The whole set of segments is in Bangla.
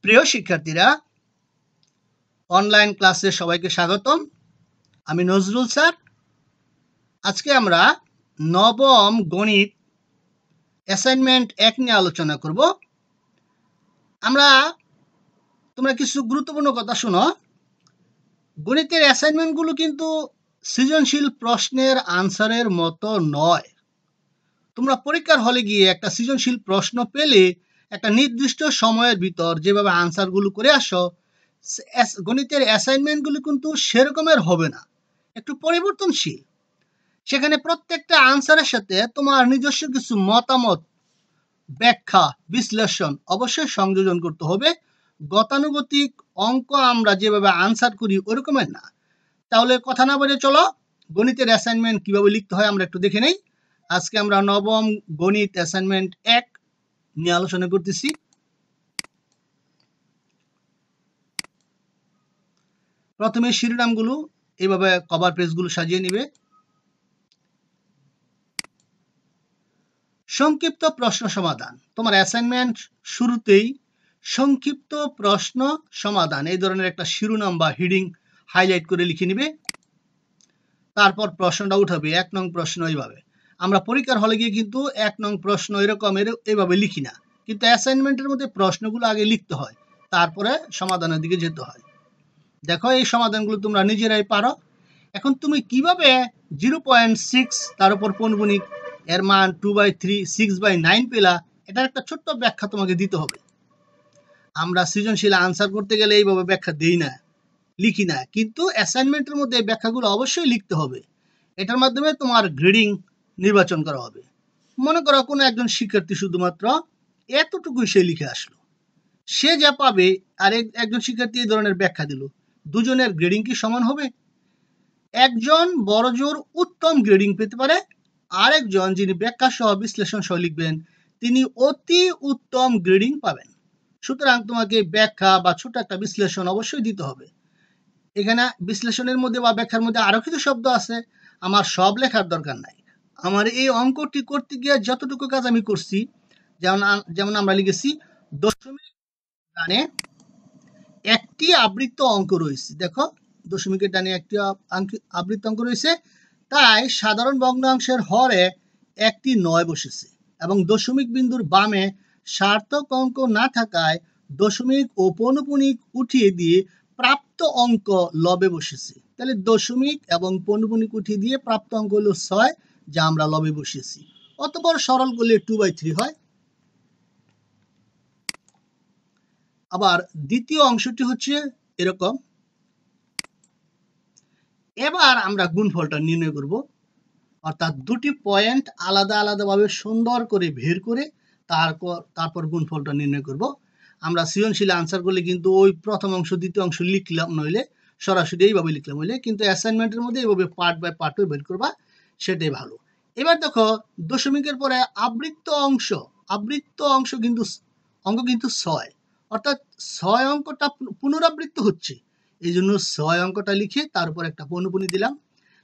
প্রিয় শিক্ষার্থীরা, অনলাইন ক্লাসে সবাইকে স্বাগতম। আমি নজরুল স্যার। আজকে আমরা নবম গণিত অ্যাসাইনমেন্ট 1 নিয়ে আলোচনা করব। তোমরা কিছু গুরুত্বপূর্ণ কথা শোনো। গণিতের অ্যাসাইনমেন্টগুলো কিন্তু সৃজনশীল প্রশ্নের আনসারের মতো নয়। তোমরা পরীক্ষার হলে গিয়ে একটা সৃজনশীল প্রশ্ন পেলে একটা নির্দিষ্ট সময়ের ভিতর যেভাবে আনসারগুলো করে আসো, গণিতের অ্যাসাইনমেন্টগুলো কিন্তু সেরকমের হবে না, একটু পরিবর্তনশীল। সেখানে প্রত্যেকটা আনসারের সাথে তোমার নিজস্ব কিছু মতামত, ব্যাখ্যা, বিশ্লেষণ অবশ্যই সংযোজন করতে হবে। গতানুগতিক অঙ্ক আমরা যেভাবে আনসার করি ওরকমের না। তাহলে কথা না বলে চলো গণিতের অ্যাসাইনমেন্ট কিভাবে লিখতে হয় আমরা একটু দেখে নেই। আজকে আমরা নবম গণিত অ্যাসাইনমেন্ট 1 নিয়ে আলোচনা করতেছি। প্রথমে শিরোনামগুলো এইভাবে কভার পেজগুলো সাজিয়ে নিবে। সংক্ষিপ্ত প্রশ্ন সমাধান। তোমার অ্যাসাইনমেন্ট শুরুতেই সংক্ষিপ্ত প্রশ্ন সমাধান এই ধরনের একটা শিরোনাম বা হেডিং হাইলাইট করে লিখে নিবে। তারপর প্রশ্নটা উঠাবে, 1 নং প্রশ্ন। এইভাবে আমরা পরীক্ষার হলে গিয়ে কিন্তু 1 নং প্রশ্ন এইভাবে লিখি না, কিন্তু অ্যাসাইনমেন্টের মধ্যে প্রশ্নগুলো আগে লিখতে হয়, তারপরে সমাধানের দিকে যেতে হয়। দেখো এই সমাধানগুলো তোমরা নিজেরাই পারো। এখন তুমি কিভাবে 0.6 তার উপর পৌনঃপুনিক এর মান 2/3 6/9 পেলা, এটার একটা ছোট্ট ব্যাখ্যা তোমাকে দিতে হবে। আমরা সৃজনশীল আনসার করতে গেলে এইভাবে ব্যাখ্যা দেই না, লিখি না, কিন্তু অ্যাসাইনমেন্টের মধ্যে এই ব্যাখ্যাগুলো অবশ্যই লিখতে হবে। এটার মাধ্যমে তোমার গ্রেডিং নির্বাচন করা হবে। মনে করো কোনো একজন শিক্ষার্থী শুধুমাত্র এতটুকুই সে লিখে আসলো, সে যা পাবে, আর একজন শিক্ষার্থী এই ধরনের ব্যাখ্যা দিল, দুজনের গ্রেডিং কি সমান হবে? একজন বড়জোর উত্তম গ্রেডিং পেতে পারে, আরেকজন যিনি ব্যাখ্যা সহ বিশ্লেষণ সহ লিখবেন তিনি অতি উত্তম গ্রেডিং পাবেন। সুতরাং তোমাকে ব্যাখ্যা বা ছোট একটা বিশ্লেষণ অবশ্যই দিতে হবে। এখানে বিশ্লেষণের মধ্যে বা ব্যাখ্যার মধ্যে আরো কিছু শব্দ আছে, আমার সব লেখার দরকার নাই। আমার এই অঙ্কটি করতে গিয়ে যতটুকু কাজ আমি করছি, যেমন আমরা লিখেছি দশমিক ডানে একটি আবৃত্ত অঙ্ক রয়েছে। দেখো দশমিকের ডানে একটি আবৃত্ত অঙ্ক রয়েছে, তাই সাধারণ ভগ্নাংশের হরে একটি 9 বসেছে এবং দশমিক বিন্দুর বামে সার্থক অঙ্ক না থাকায় দশমিক ও পৌনঃপুনিক উঠিয়ে দিয়ে প্রাপ্ত অঙ্ক লবে বসেছে। তাহলে দশমিক এবং পৌনঃপুনিক উঠিয়ে দিয়ে প্রাপ্ত অঙ্ক হলো 6, যা আমরা লবে বসিয়েছি। অতঃপর সরল করলে 2/3 হয়। আবার দ্বিতীয় অংশটি হচ্ছে এরকম। এবার আমরা গুণফলটা নির্ণয় করব, অর্থাৎ দুটি পয়েন্ট আলাদা আলাদাভাবে সুন্দর করে বের করে তারপর গুণফলটা নির্ণয় করব। আমরা সৃজনশীল আনসার করলে কিন্তু ওই প্রথম অংশ দ্বিতীয় অংশ লিখলাম, নইলে সরাসরি এইভাবে লিখলাম, হইলে কিন্তু অ্যাসাইনমেন্টের মধ্যে এইভাবে পার্ট বাই পার্ট বের করবা, সেটাই ভালো। এবার দেখো দশমিকের পরে আবৃত্ত অংশ কিন্তু অঙ্ক কিন্তু 6, অর্থাৎ 6 অঙ্কটা পুনরাবৃত্ত হচ্ছে, এই জন্য 6 অঙ্কটা লিখে তার উপর একটা পৌনঃপুনি দিলাম,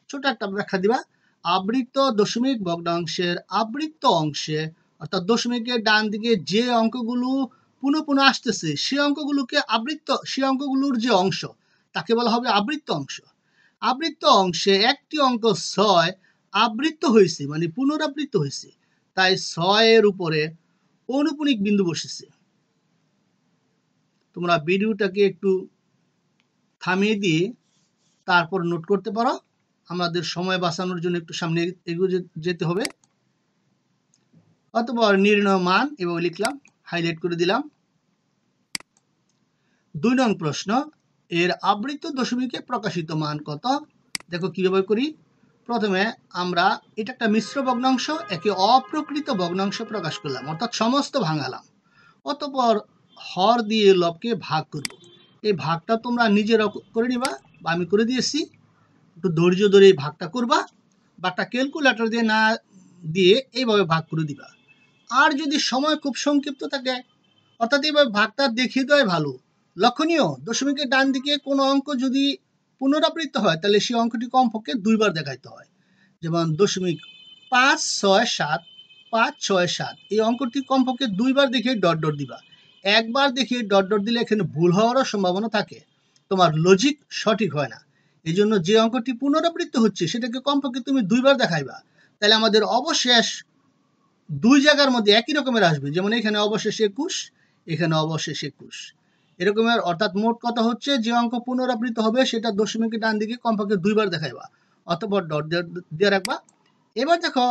ছোট একটা ব্যাখ্যা দিবা। আবৃত্ত দশমিক ভগ্নাংশের আবৃত্ত অংশে, অর্থাৎ দশমিকের ডান দিকে যে অঙ্কগুলো পুনঃ আসতেছে সেই অঙ্কগুলোর যে অংশ তাকে বলা হবে আবৃত্ত অংশ। আবৃত্ত অংশে একটি অঙ্ক 6 আবৃত্ত হয়েছে, মানে পুনরাবৃত্ত হয়েছে, তাই 6 এর উপরে পৌনঃপুনিক বিন্দু বসেছে। তোমরা ভিডিওটাকে একটু থামিয়ে দিয়ে তারপর নোট করতে পারো, আমাদের সময় বাঁচানোর জন্য একটু সামনে এগিয়ে যেতে হবে। অতঃপর নির্ণয় মান এভাবে লিখলাম, হাইলাইট করে দিলাম। 2 নং প্রশ্ন, এর আবৃত্ত দশমিকে প্রকাশিত মান কত? দেখো কিভাবে করি। প্রথমে আমরা এটা একটা মিশ্র ভগ্নাংশ, একে অপ্রকৃত ভগ্নাংশ প্রকাশ করলাম, অর্থাৎ সমস্ত ভাঙালাম। অতঃপর হর দিয়ে লবকে ভাগ করব। এই ভাগটা তোমরা নিজেরা করে নিবা, বা আমি করে দিয়েছি। একটু ধৈর্য ধরে এই ভাগটা করবা, বাটা ক্যালকুলেটর দিয়ে না দিয়ে এইভাবে ভাগ করে দিবা। আর যদি সময় খুব সংক্ষিপ্ত থাকে, অর্থাৎ এইভাবে ভাগটা দেখিয়ে দেওয়াই ভালো। লক্ষণীয়, দশমিকের ডান দিকে কোনো অঙ্ক যদি পুনরাবৃত্ত হয় তাহলে সেই অঙ্কটি কমপক্ষে 2 বার দেখাইতে হয়। যেমন 5.6.7 5.6.7 এই অঙ্কটি কমপক্ষে 2 বার দেখে ডট ডট দিবা। একবার দেখি ডট ডট দিলে এখানে ভুল হওয়ারও সম্ভাবনা থাকে, তোমার লজিক সঠিক হয় না। এই জন্য যে অঙ্কটি পুনরাবৃত্তি হচ্ছে সেটাকে কমপক্ষে তুমি 2বার দেখাইবা, তাহলে আমাদের অবশেষ 2 জায়গার মধ্যে একই রকমের আসবে। যেমন এখানে অবশেষ 21, এখানে অবশেষ 21 এরকমের, অর্থাৎ মোট কথা হচ্ছে যে অঙ্ক পুনরাবৃত্তি হবে সেটা দশমিকের ডান দিকে কমপক্ষে 2বার দেখাইবা অথবা ডট দিয়ে রাখবা। এবার দেখো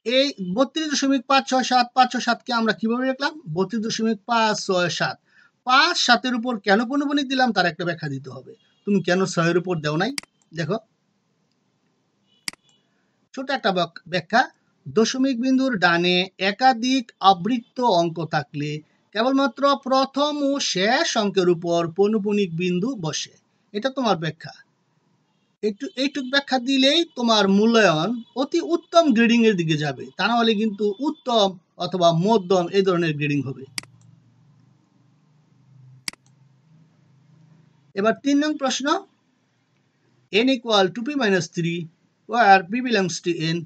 এই 32.567 আমরা কিভাবে লিখলাম? 32.567 5-7 উপর কেন পৌনঃপুনিক দিলাম তার একটা ব্যাখ্যা দিতে হবে। তুমি কেন 6 উপর দাও নাই? দেখো ছোট একটা ব্যাখ্যা, দশমিক বিন্দুর ডানে একাধিক আবৃত্ত অঙ্ক থাকলে কেবলমাত্র প্রথম ও শেষ অঙ্কের উপর পৌনঃপুনিক বিন্দু বসে। এটা তোমার ব্যাখ্যা। এইটুক ব্যাখ্যা দিলেই তোমার মূল্যায়ন অতি উত্তম গ্রেডিং এর দিকে যাবে, তা না হলে কিন্তু উত্তম অথবা মধ্যম এই ধরনের গ্রেডিং হবে। এবার 3 নং প্রশ্ন, n = 2p - 3 where p belongs to n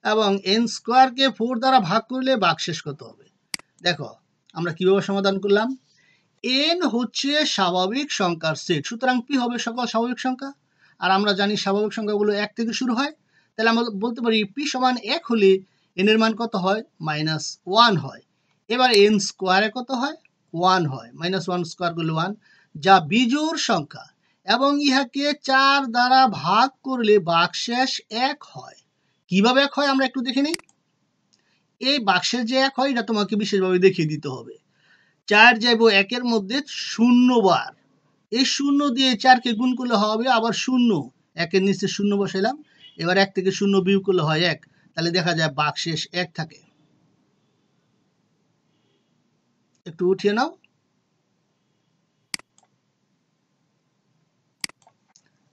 এবং n স্কয়ারকে 4 দ্বারা ভাগ করলে ভাগশেষ কত হবে? দেখো আমরা কিভাবে সমাধান করলাম, n হচ্ছে স্বাভাবিক সংখ্যার সেট, সুতরাং p হবে সকল স্বাভাবিক সংখ্যা, আর আমরা জানি স্বাভাবিক সংখ্যাগুলো 1 থেকে শুরু হয়। তাহলে আমরা বলতে পারি p = 1 হলে n এর মান কত হয়? -1 হয়। এবার n স্কয়ারে কত হয়? 1 হয়। -1 স্কয়ার করলে 1, যা বিজোড় সংখ্যা এবং ইহাকে 4 দ্বারা ভাগ করলে ভাগশেষ 1 হয়। কিভাবে 1 হয় আমরা একটু দেখে নিই। এই ভাগশেষ যে 1 হয় এটা তোমাকে বিশেষভাবে দেখিয়ে দিতে হবে। 4 যাইব 1 এর মধ্যে 0 বার, এই 0 দিয়ে 4 কে গুণ করলে হবে আবার 0, 1 এর নিচে 0 বসাইলাম, এবার 1 থেকে 0 বিয়োগ করলে হয় 1, তাহলে দেখা যায় ভাগশেষ 1 থাকে। একটু উঠিয়ে নাও।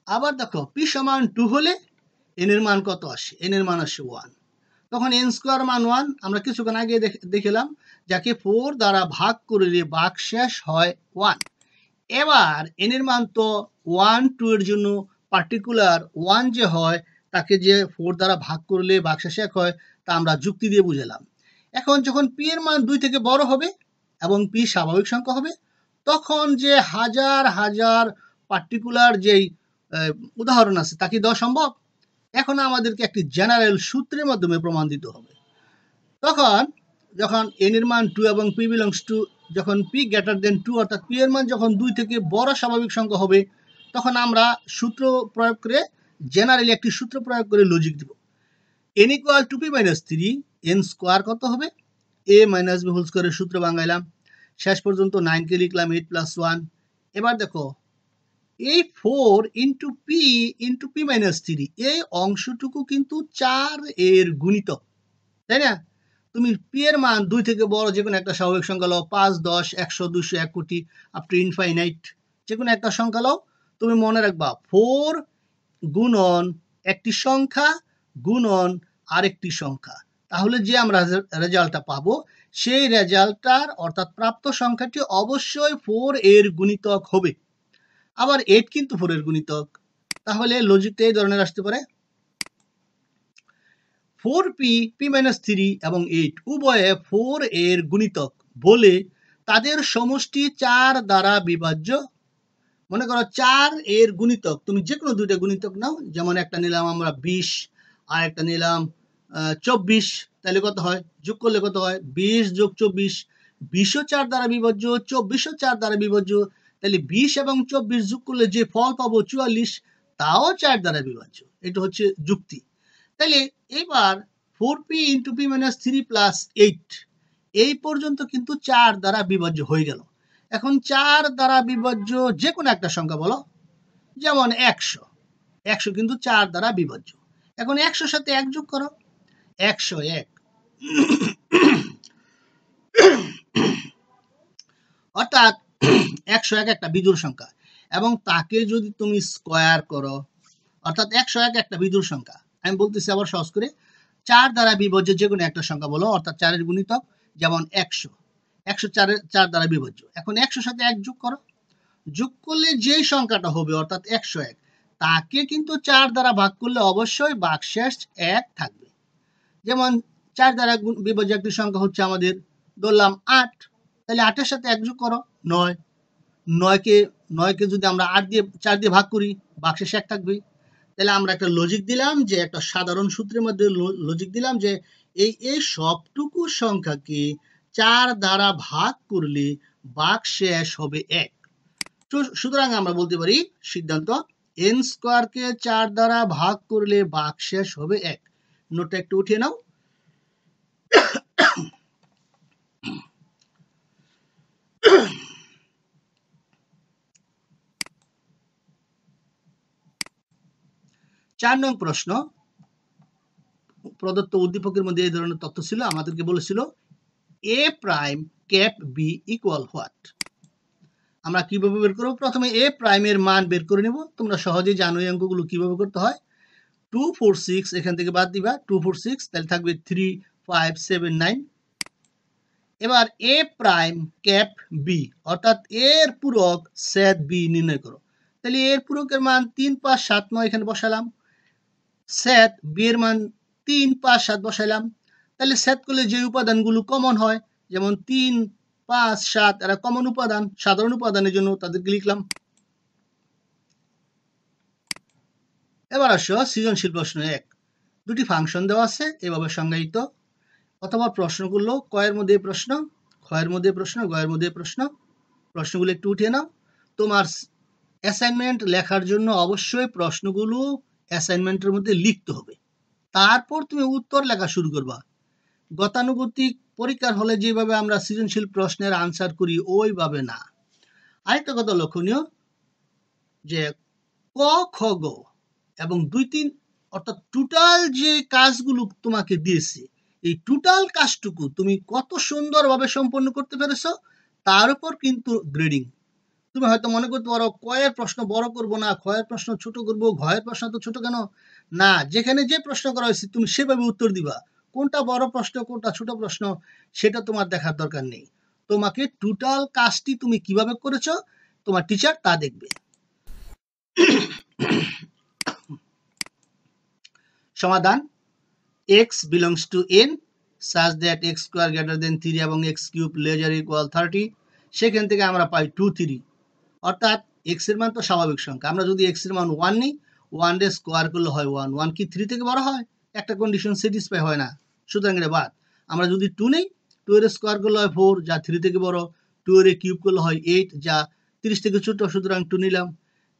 আবার দেখো p = 2 হলে n এর মান কত আসে? n এর মান আসে 1, তখন n স্কয়ার মান 1 আমরা কিছুক্ষণ আগে দেখিলাম, যাকে 4 দ্বারা ভাগ করলে ভাগশেষ হয় 1। এবার n এর মান তো 1 2 এর জন্য পার্টিকুলার 1 যে হয় তাকে যে 4 দ্বারা ভাগ করলে ভাগশেষ 1 হয় তা আমরা যুক্তি দিয়ে বুঝালাম। এখন যখন p এর মান 2 থেকে বড় হবে এবং p স্বাভাবিক সংখ্যা হবে, তখন যে হাজার হাজার পার্টিকুলার যেই উদাহরণ আছে তা কি দেওয়া সম্ভব? এখন আমাদেরকে একটি জেনারেল সূত্রের মাধ্যমে প্রমাণ দিতে হবে। তখন যখন n এর মান 2 এবং p belongs to, যখন p greater than 2 অর্থাৎ p এর মান যখন 2 থেকে বড় স্বাভাবিক সংখ্যা হবে, তখন আমরা সূত্র প্রয়োগ করে জেনারেলি একটি সূত্র প্রয়োগ করে লজিক দিব। n = 2p - 3, n স্কয়ার কত হবে? a - b হোল স্কয়ারের সূত্র বাঙাইলাম, শেষ পর্যন্ত 9 কে লিখলাম 8 + 1। এবার দেখো এই 4 × p × p - 3 এই অংশটুকু কিন্তু 4 এর গুণিতক, তাই না? তুমি p এর মান 2 থেকে বড় যে কোনো একটা স্বাভাবিক সংখ্যা লও, 5 10 100 200 1 কোটি আপ টু ইনফাইনাইট, যে কোনো একটা সংখ্যা লও, তুমি মনে রাখবা 4 গুণন একটি সংখ্যা গুণন আরেকটি সংখ্যা, তাহলে যে আমরা রেজাল্টটা পাবো সেই রেজাল্টটার অর্থাৎ প্রাপ্ত সংখ্যাটি অবশ্যই 4 এর গুণিতক হবে। আবার 8 কিন্তু 4 এর গুণিতক, তাহলে লজিকটা এই ধরনের আসতে পারে 4p, p - 3 এবং 8 উভয়ে 4 এর গুণিতক বলে তাদের সমষ্টি 4 দ্বারা বিভাজ্য। মনে করো 4 এর গুণিতক, তুমি যে কোনো দুইটা গুণিতক নাও, যেমন একটা নিলাম আমরা 20 আর একটা নিলাম 24, তাহলে কত হয়? যোগ করলে কত হয়? 20 + 24, 20 ও 4 দ্বারা বিভাজ্য, 24 ও 4 দ্বারা বিভাজ্য, তাহলে 20 এবং 24 যোগ করলে যে ফল পাবো 44, তাও 4 দ্বারা বিভাজ্য। এটা হচ্ছে যুক্তি। তাহলে এবার 4p × p - 3 + 8 এই পর্যন্ত কিন্তু 4 দ্বারা বিভাজ্য হয়ে গেল। এখন 4 দ্বারা বিভাজ্য যে কোনো একটা সংখ্যা বলো, যেমন 100, 100 কিন্তু 4 দ্বারা বিভাজ্য। এখন 100 সাথে 1 যোগ করো, 101 অর্থাৎ 101 একটা বিজোড় সংখ্যা, এবং তাকে যদি তুমি স্কয়ার করো অর্থাৎ 101 একটা বিজোড় সংখ্যা। আমি বলতেছি আবার সহজ করে, 4 দ্বারা বিভাজ্য যে কোনো একটা সংখ্যা বলো, অর্থাৎ 4 এর গুণিতক, যেমন 100, 104 দ্বারা বিভাজ্য। এখন 100 সাথে 1 যোগ করো, যোগ করলে যে সংখ্যাটা হবে অর্থাৎ 101, তাকে কিন্তু 4 দ্বারা ভাগ করলে অবশ্যই ভাগশেষ 1 থাকবে। যেমন 4 দ্বারা বিভাজ্য একটি সংখ্যা হচ্ছে আমাদের ধরলাম 8, তাহলে 8 এর সাথে 1 যোগ করো 9, 9কে যদি আমরা 4 দিয়ে ভাগ করি ভাগশেষে 1 থাকবে। তাহলে আমরা একটা লজিক দিলাম যে একটা সাধারণ সূত্রের মধ্যে লজিক দিলাম যে এই সবটুকু সংখ্যাকে 4 দ্বারা ভাগ করলে ভাগশেষ হবে 1। সুতরাং আমরা বলতে পারি সিদ্ধান্ত n স্কয়ারকে 4 দ্বারা ভাগ করলে ভাগশেষ হবে 1। নোটটা একটু উঠিয়ে নাও। চার নং প্রশ্ন, প্রদত্ত উদ্দীপকের মধ্যে এই ধরনের তথ্য ছিল। আমাদেরকে বলেছিল a prime cap b equal what. আমরা কিভাবে বের করব? প্রথমে a প্রাইমের মান বের করে নেব। তোমরা সহজেই জানো এই অঙ্কগুলো কিভাবে করতে হয়। 2 4 6 এখান থেকে বাদ দিবা, 2 4 6 তাহলে থাকবে 3 5 7 9। এবার a প্রাইম ক্যাপ b অর্থাৎ এর পূরক সেট b নির্ণয় করো। তাহলে এর পূরকের মান 3 5 7 9 এখানে বসালাম, সেট b এর মান 3 5 7 বসাইলাম। তাহলে সেট করলে যে উপাদানগুলো কমন হয়, যেমন 3 5 7 এরা কমন উপাদান, সাধারণ উপাদানের জন্য তাদেরকে লিখলাম। এবার আসো সৃজনশীল প্রশ্ন 1। দুটি ফাংশন দেওয়া আছে এভাবে সংজ্ঞায়িত, অথবা প্রশ্নগুলো কয়ের মধ্যে প্রশ্ন, ক্ষয়ের মধ্যে প্রশ্ন, গয়ের মধ্যে প্রশ্ন। প্রশ্নগুলো একটু উঠিয়ে নাও। তোমার অ্যাসাইনমেন্ট লেখার জন্য অবশ্যই প্রশ্নগুলো অ্যাসাইনমেন্টের মধ্যে লিখতে হবে, তারপর তুমি উত্তর লেখা শুরু করবা। গতানুগতিক পরীক্ষার হলে যেভাবে আমরা সৃজনশীল প্রশ্নের আনসার করি ওইভাবে না। আরেকটা কথা লক্ষণীয় যে ক খ গ এবং 2 3 অর্থাৎ টোটাল যে কাজগুলো তোমাকে দিয়েছে, এই টোটাল কাজটুকু তুমি কত সুন্দরভাবে সম্পন্ন করতে পেরেছো তার উপর কিন্তু গ্রেডিং। তুমি হয়তো মনে করতে পারো কয়ের প্রশ্ন বড় করব না, ক্ষয়ের প্রশ্ন ছোট করব, ঘয়ের প্রশ্ন তো ছোট কেন? না, যেখানে যে প্রশ্ন করা হয়েছে তুমি সেভাবে উত্তর দিবা। কোনটা বড় প্রশ্ন কোনটা ছোট প্রশ্ন সেটা তোমার দেখার দরকার নেই। তোমাকে টোটাল কাজটি তুমি কিভাবে করেছো তোমার টিচার তা দেখবে। সমাধান x belongs to n such that x square greater than 3 এবং x cube lesser equal 30। সেখান থেকে আমরা পাই 2 3, অর্থাৎ x এর মান তো স্বাভাবিক সংখ্যা। আমরা যদি x এর মান 1 নিই, 1 এর স্কয়ার করলে হয় 1। 1 কি 3 থেকে বড় হয়? একটা কন্ডিশন স্যাটিসফাই হয় না, সুতরাং এটা বাদ। আমরা যদি 2 নেই, 2 এর স্কয়ার করলে হয় 4 যা 3 থেকে বড়, 2 এর কিউব করলে হয় 8 যা 30 থেকে ছোট, সুতরাং 2 নিলাম।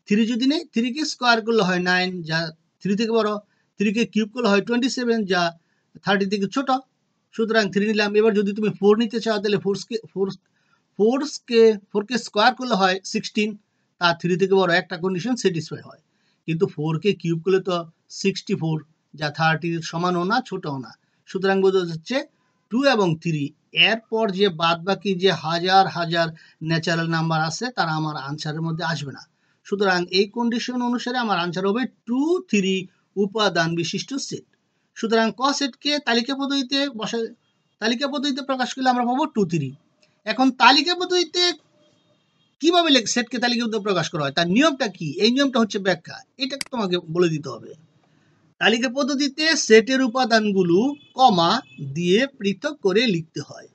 3 যদি নেই, 3 কে স্কয়ার করলে হয় 9 যা 3 থেকে বড়, 3 কে কিউব করলে হয় 27 যা 30 থেকে ছোট, সুতরাং 3 নিলাম। এবার যদি তুমি 4 নিতে চাও তাহলে 4 কে স্কয়ার করলে হয় 16, তা 3 থেকে বড়, একটা কন্ডিশন স্যাটিসফাই হয়। কিন্তু 4 কে কিউব করলে তো 64 যা 30 এর সমানও না ছোটও না, সুতরাং বোঝা যাচ্ছে 2 এবং 3 এরপর যে বাদ বাকি যে হাজার হাজার ন্যাচারাল নাম্বার আছে তারা আমার আনসারের মধ্যে আসবে না। সুতরাং এই কন্ডিশন অনুসারে আমার আনসার হবে 2 3 উপাদান বিশিষ্ট সেট। সুতরাং ক সেটকে তালিকা পদ্ধতিতে প্রকাশ করলে আমরা পাবো 2 3। এখন তালিকা পদ্ধতিতে কিভাবে সেটকে তালিকা পদ্ধতিতে প্রকাশ করা হয় তার নিয়মটা কি? এই নিয়মটা হচ্ছে ব্যাখ্যা, এটা তোমাকে বলে দিতে হবে। তালিকা পদ্ধতিতে সেটের উপাদানগুলো কমা দিয়ে পৃথক করে লিখতে হয়।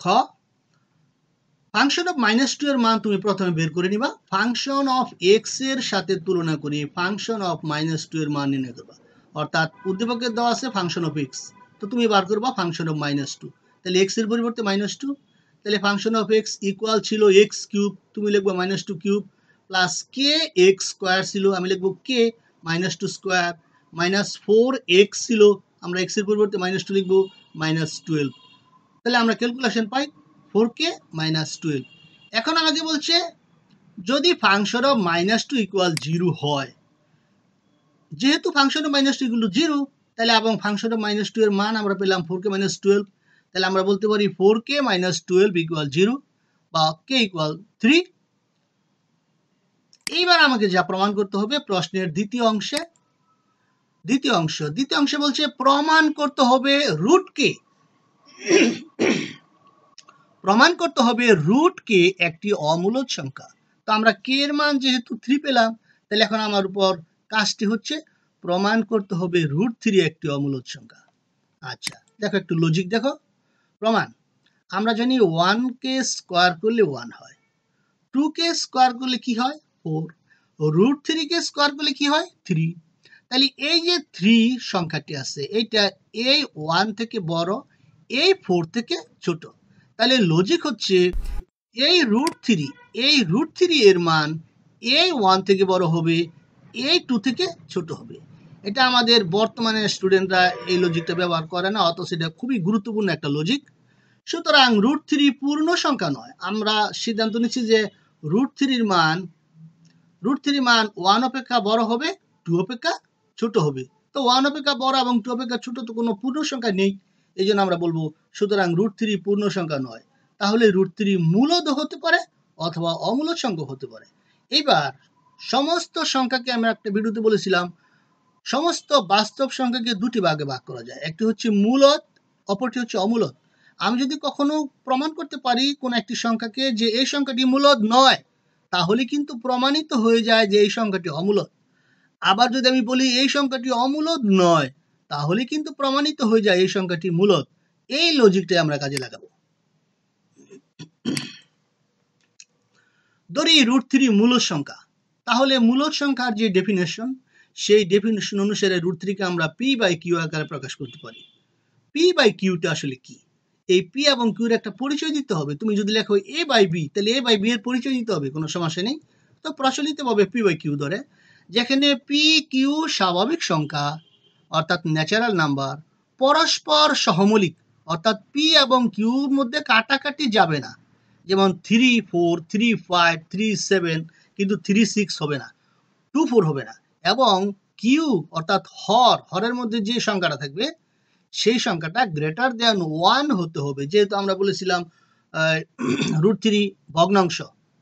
খ, ফাংশন অফ -2 এর মান তুমি প্রথমে বের করে নিবা। ফাংশন অফ এক্স এর সাথে তুলনা করে ফাংশন অফ -2 এর মান নির্ণয় করবা। অর্থাৎ উদ্দীপকের দেওয়া আছে ফাংশন অফ এক্স, তো তুমি বার করবা ফাংশন অফ -2। তাহলে এক্স এর পরিবর্তে -2, তাহলে ফাংশন অফ এক্স ইকুয়াল ছিল এক্স কিউব, তুমি লিখবো -2 কিউব, প্লাস কে এক্স স্কোয়ার ছিল, আমি লিখবো কে -2 স্কোয়ার, -4 এক্স ছিল, আমরা এক্স এর পরিবর্তে -2 লিখবো -12। তাহলে আমরা ক্যালকুলেশন পাই 4k -12। এখন আমাকে বলছে যদি ফাংশন অফ -2 ইকুয়াল 0 হয়, যেহেতু ফাংশন অফ -2 ইকুয়াল 0, তাহলে এবং ফাংশন অফ -2 এর মান আমরা পেলাম 4k -12, তাহলে আমরা বলতে পারি 4k -12 ইকুয়াল 0 বা k ইকুয়াল 3। এইবার আমাকে যা প্রমাণ করতে হবে প্রশ্নের দ্বিতীয় অংশে বলছে প্রমাণ করতে হবে রুট কে। প্রমাণ করতে হবে রুট কে একটি অমূলদ সংখ্যা। তো আমরা কে এর মান যেহেতু 3 পেলাম, তাহলে এখন আমার উপর কাজটি হচ্ছে প্রমাণ করতে হবে √3 একটি অমূলদ সংখ্যা। আচ্ছা দেখো একটু লজিক দেখো। প্রমাণ, আমরা জানি 1 কে স্কোয়ার করলে 1 হয়, 2 কে স্কোয়ার করলে কি হয় 4, √3 কে স্কোয়ার করলে কি হয় 3। তাহলে এই যে 3 সংখ্যাটি আছে এইটা এই 1 থেকে বড়, এই 4 থেকে ছোট। তাহলে লজিক হচ্ছে এই √3 এর মান এই 1 থেকে বড় হবে, এই 2 থেকে ছোট হবে। এটা আমাদের বর্তমানে স্টুডেন্টরা এই লজিকটা ব্যবহার করে না, অথচ এটা খুবই গুরুত্বপূর্ণ একটা লজিক। সুতরাং √3 পূর্ণ সংখ্যা নয়। আমরা সিদ্ধান্ত নিচ্ছি যে √3 মান 1 অপেক্ষা বড় হবে, 2 অপেক্ষা ছোট হবে। তো 1 অপেক্ষা বড় এবং 2 অপেক্ষা ছোট তো কোনো পূর্ণ সংখ্যা নেই, এই জন্য আমরা বলবো সুতরাং √3 পূর্ণ সংখ্যা নয়। তাহলে √3 মূলদ হতে পারে অথবা অমূলদ সংখ্যা হতে পারে। এবার সমস্ত সংখ্যাকে আমরা একটা ভিডিওতে বলেছিলাম সমস্ত বাস্তব সংখ্যাকে দুটি ভাগে ভাগ করা যায়, একটি হচ্ছে মূলদ, অপরটি হচ্ছে অমূলদ। আমি যদি কখনো প্রমাণ করতে পারি কোন একটি সংখ্যাকে যে এই সংখ্যাটি মূলদ নয়, তাহলে কিন্তু প্রমাণিত হয়ে যায় যে এই সংখ্যাটি অমূলদ। আবার যদি আমি বলি এই সংখ্যাটি অমূলদ নয়, তাহলে কিন্তু প্রমাণিত হয়ে যায় এই সংখ্যাটি মূলদ। এই লজিকটাই আমরা কাজে লাগাবো। ধরি √3 মূলদ সংখ্যা, তাহলে মূলদ সংখ্যার যে ডেফিনেশন, সেই ডেফিনেশন অনুসারে √3 কে আমরা p/q আকারে প্রকাশ করতে পারি। p/qটা আসলে কি? এই p এবং q এর একটা পরিচয় দিতে হবে। তুমি যদি লেখো a/b, তাহলে a/b এর পরিচয় দিতে হবে, কোনো সমস্যা নেই। তো প্রচলিতভাবে p/q ধরে, যেখানে p, q স্বাভাবিক সংখ্যা অর্থাৎ ন্যাচারাল নাম্বার, পরস্পর সহমৌলিক অর্থাৎ p এবং q এর মধ্যে কাটাকাটি যাবে না। যেমন 3, 4, 3, 5, 3, 7, কিন্তু 3, 6 হবে না, 2, 4 হবে না। এবং কিউ অর্থাৎ হরের মধ্যে যে সংখ্যাটা থাকবে সেই সংখ্যাটা গ্রেটার দ্যান 1 হতে হবে। যেহেতু আমরা বলেছিলাম √3 ভগ্নাংশ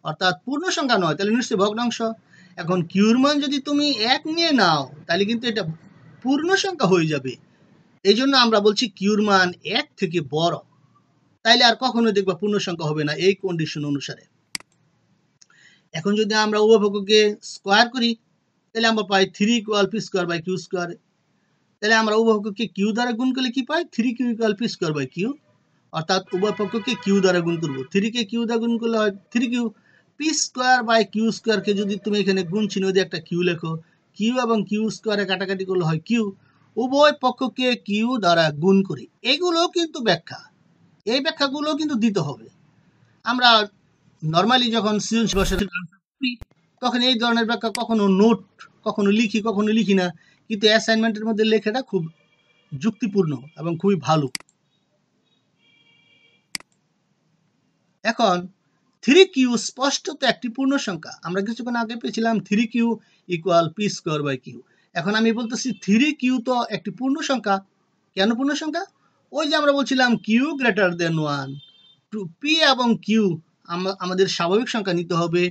অর্থাৎ পূর্ণ সংখ্যা নয়, তাহলে নিশ্চয়ই ভগ্নাংশ। এখন কিউর মান যদি তুমি 1 নিয়ে নাও তাহলে কিন্তু এটা পূর্ণ সংখ্যা হয়ে যাবে। এই জন্য আমরা বলছি কিউর মান 1 থেকে বড়, তাইলে আর কখনো দেখবা পূর্ণ সংখ্যা হবে না এই কন্ডিশন অনুসারে। এখন যদি আমরা উভয়পক্ষকে স্কোয়ার করি তাহলে আমরা পাই 3 = p²/q²। তাহলে আমরা উভয়পক্ষকে q দ্বারা গুণ করলে কি পাই 3q = p²/q, অর্থাৎ উভয়পক্ষকে q দ্বারা গুণ করব। 3 কে q দ্বারা গুণ করলে হয় 3q, p²/q² কে যদি তুমি এখানে গুণ চিহ্ন দিয়ে একটা q লেখো, q এবং q² এ কাটাকাটি করলে হয় q। উভয় পক্ষকে q দ্বারা গুণ করি। এগুলো কিন্তু ব্যাখ্যা, এই ব্যাখ্যাগুলো কিন্তু দিতে হবে। আমরা নরমালি যখন সৃজনশীল ভাষা তখন এই ধরনের ব্যাখ্যা কখনো নোট, কখনো লিখি না, কিন্তু অ্যাসাইনমেন্টের মধ্যে লেখাটা খুব যুক্তিপূর্ণ এবং খুবই ভালো। এখন 3q স্পষ্টত একটি পূর্ণ সংখ্যা। আমরা কিছুক্ষণ আগে পেয়েছিলাম 3q = p²/q। এখন আমি বলতেছি 3q তো একটি পূর্ণ সংখ্যা। কেন পূর্ণ সংখ্যা? ওই যে আমরা বলছিলাম q greater than 1, p এবং q আমাদের স্বাভাবিক সংখ্যা নিতে হবে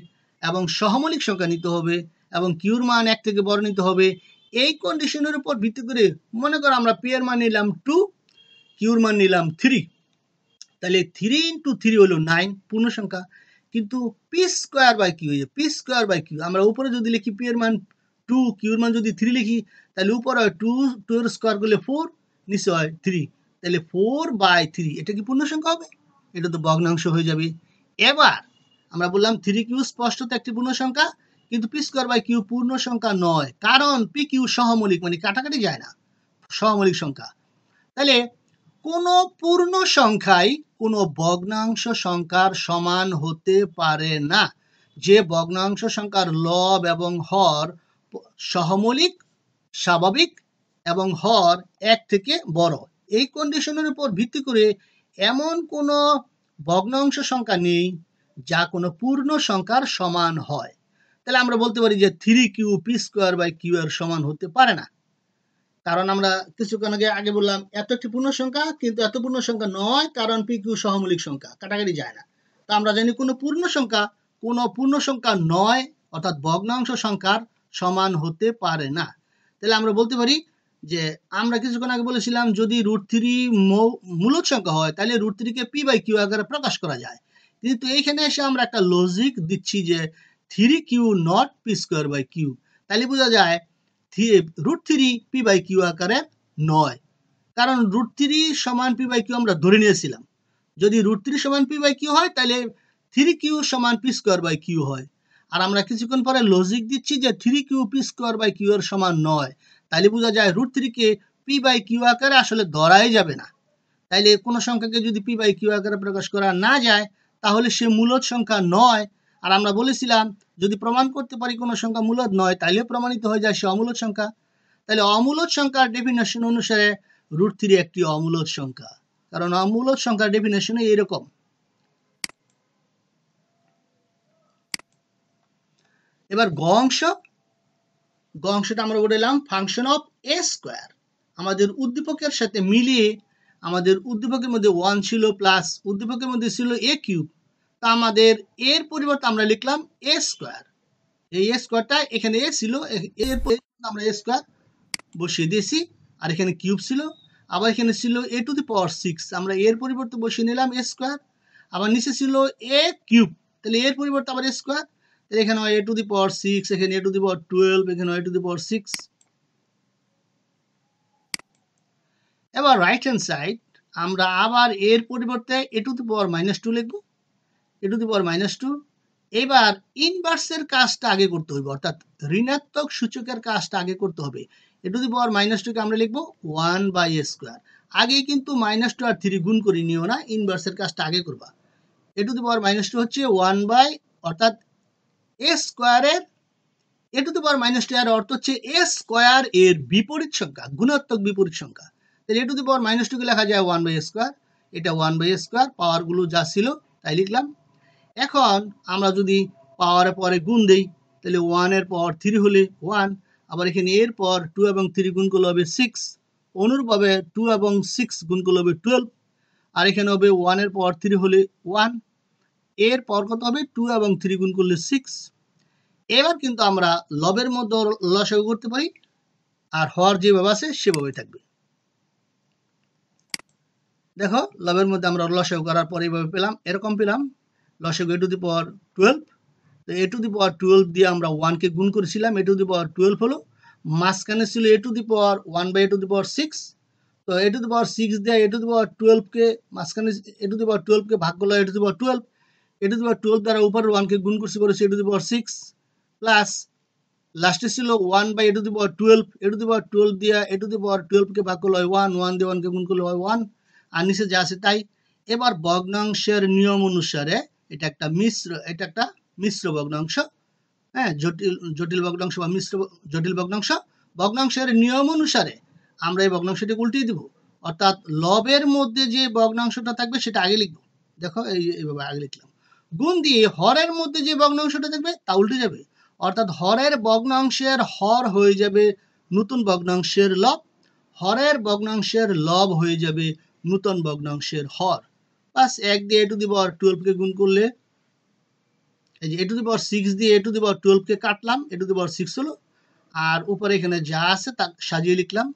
এবং সহমৌলিক সংখ্যা নিতে হবে এবং কিউর মান 1 থেকে বড় নিতে হবে। এই কন্ডিশনের উপর ভিত্তি করে মনে করো আমরা p এর মান নিলাম 2, কিউর মান নিলাম 3, তাহলে 3 × 3 হলো 9 পূর্ণ সংখ্যা। কিন্তু p²/q, p²/q আমরা উপরে যদি লিখি p এর মান 2, কিউর মান যদি 3 লিখি তাহলে উপরে হয় 2 এর স্কোয়ার করলে 4, নিচে হয় 3, তাহলে 4/3 এটা কি পূর্ণ সংখ্যা হবে? এটা তো ভগ্নাংশ হয়ে যাবে। এবার আমরা বললাম 3q স্পষ্টত একটি পূর্ণ সংখ্যা, কিন্তু p²/q পূর্ণ সংখ্যা নয়, কারণ pq সহমৌলিক, মানে কাটাকাটি যায় না, সহমৌলিক সংখ্যা। তাহলে কোন পূর্ণ সংখ্যাই কোন ভগ্নাংশ সংখ্যার সমান হতে পারে না। যে ভগ্নাংশ সংখ্যার লব এবং হর সহমৌলিক, স্বাভাবিক এবং হর 1 থেকে বড়, এই কন্ডিশনের উপর ভিত্তি করে এমন কোন ভগ্নাংশ সংখ্যা নেই যা কোনো পূর্ণ সংখ্যার সমান হয়। তাহলে আমরা বলতে পারি যে 3q p²/q এর সমান হতে পারে না, কারণ আমরা কিছুক্ষণ আগে বললাম এত একটি পূর্ণ সংখ্যা, কিন্তু এত পূর্ণ সংখ্যা নয়, কারণ pq সহমৌলিক সংখ্যা, কাটাকাটি যায় না। তো আমরা জানি কোনো পূর্ণ সংখ্যা নয়, অর্থাৎ ভগ্নাংশ সংখ্যার সমান হতে পারে না। তাহলে আমরা বলতে পারি যে আমরা কিছুক্ষণ আগে বলেছিলাম যদি √3 মূলদ সংখ্যা হয় তাহলে √3 কে p/q আকারে প্রকাশ করা যায়, কিন্তু এইখানে এসে আমরা একটা লজিক দিচ্ছি যে 3q not p²/q। তাহলে বোঝা যায় √3 p/q আকারে নয়, কারণ √3 সমান p/q আমরা ধরে নিয়েছিলাম। যদি √3 সমান p/q হয় তাহলে 3q সমান p²/q হয়। আর আমরা কিছুক্ষণ পরে লজিক দিচ্ছি যে 3q p²/q এর সমান নয়, তাহলে বোঝা যায় √3 কে p/q আকারে আসলে ধরাই যাবে না। তাইলে কোনো সংখ্যাকে যদি p/q আকারে প্রকাশ করা না যায় তাহলে সে মূলদ সংখ্যা নয়। আর আমরা বলেছিলাম যদি প্রমাণ করতে পারি কোনো সংখ্যা মূলদ নয় তাহলে প্রমাণিত হয়ে যায় সে অমূলদ সংখ্যা। তাহলে অমূলদ সংখ্যার ডেফিনেশন অনুসারে √3 একটি অমূলদ সংখ্যা, কারণ অমূলদ সংখ্যার ডেফিনেশনে এরকম। এবার গ অংশটা আমরা বললাম ফাংশন অফ এ স্কোয়ার। আমাদের উদ্দীপকের সাথে মিলিয়ে আমাদের উদ্দীপকের মধ্যে 1 ছিল প্লাস উদ্দীপকের মধ্যে ছিল a³ তা আমাদের এর পরিবর্তে আমরা লিখলাম a স্কোয়ার। এই a স্কোয়ারটা এখানে a ছিল, এর পরিবর্তে আমরা a স্কোয়ার বসিয়ে দিয়েছি, আর এখানে কিউব ছিল, আবার এখানে ছিল a⁶, আমরা এর পরিবর্তে বসিয়ে নিলাম a স্কোয়ার, আবার নিচে ছিল a³, তাহলে এর পরিবর্তে আবার a স্কোয়ার, তাহলে এখানে হয় a⁶, এখানে a⁴, এখানে হয় a⁶। এবার রাইট হ্যান্ড সাইড আমরা আবার এর পরিবর্তে a⁻² লিখব, a⁻²। এবার ইনভার্সের কাজটা আগে করতে হবে, অর্থাৎ ঋণাত্মক সূচকের কাজটা আগে করতে হবে। a⁻² কে আমরা লিখব 1/a²। আগেই কিন্তু -2 আর 3 গুণ করে নিও না, ইনভার্সের কাজটা আগে করবা। a⁻² হচ্ছে 1/ অর্থাৎ a স্কোয়ারের a⁻² এর অর্থ হচ্ছে a স্কোয়ার এর বিপরীত সংখ্যা, গুণাত্মক বিপরীত সংখ্যা। তাহলে a⁻² কে লেখা যায় 1/a², এটা 1/a², পাওয়ারগুলো যা ছিল তাই লিখলাম। এখন আমরা যদি পাওয়ারের পরে গুণ দেই তাহলে 1 এর পাওয়ার 3 হলে 1, আবার এখানে এর পর 2 এবং 3 গুণ করলে হবে 6, অনুরূপভাবে 2 এবং 6 গুণ করলে হবে 12, আর এখানে হবে 1 এর পাওয়ার 3 হলে 1, এর পর কত হবে 2 এবং 3 গুণ করলে 6। এবার কিন্তু আমরা লবের মধ্যে লসাগু করতে পারি, আর হর যেভাবে আছে সেভাবে থাকবে। দেখো লবের মধ্যে আমরা লসাগু করার পর এইভাবে পেলাম, এরকম পেলাম লসাগু a⁻12। তো a⁻12 দিয়ে আমরা 1 কে গুণ করেছিলাম, a⁻12 হলো, মাঝখানে ছিল a⁻1/a⁶। তো a⁻6 দিয়ে a⁻12 কে মাঝখানে a⁻12 কে ভাগ করলো a⁻12, a⁻12 দ্বারা উপরের 1 কে গুণ করেছি a⁻6 প্লাস লাস্টে ছিল 1/a⁻12, a⁻12 দিয়ে a⁻12 কে ভাগ করলে হয় 1, 1 দিয়ে 1 কে গুণ করলে হয় 1, আর নিচে যা আছে তাই। এবার ভগ্নাংশের নিয়ম অনুসারে এটা একটা মিশ্র ভগ্নাংশ, হ্যাঁ, জটিল ভগ্নাংশ বা জটিল ভগ্নাংশ। ভগ্নাংশের নিয়ম অনুসারে আমরা এই ভগ্নাংশটি উল্টিয়ে দিব, অর্থাৎ লবের মধ্যে যে ভগ্নাংশটা থাকবে সেটা আগে লিখব। দেখো এইভাবে আগে লিখলাম, গুণ দিয়ে হরের মধ্যে যে ভগ্নাংশটা থাকবে তা উল্টে যাবে, অর্থাৎ হরের ভগ্নাংশের হর হয়ে যাবে নতুন ভগ্নাংশের লব, হরের ভগ্নাংশের লব হয়ে যাবে নতুন ভগ্নাংশের হর। বাস 1 দিয়ে a⁻12 কে গুণ করলে এই যে a⁻6 দিয়ে a⁻12 কে কাটলাম, a⁻6 হলো, আর উপরে এখানে যা আছে তা সাজিয়ে লিখলাম।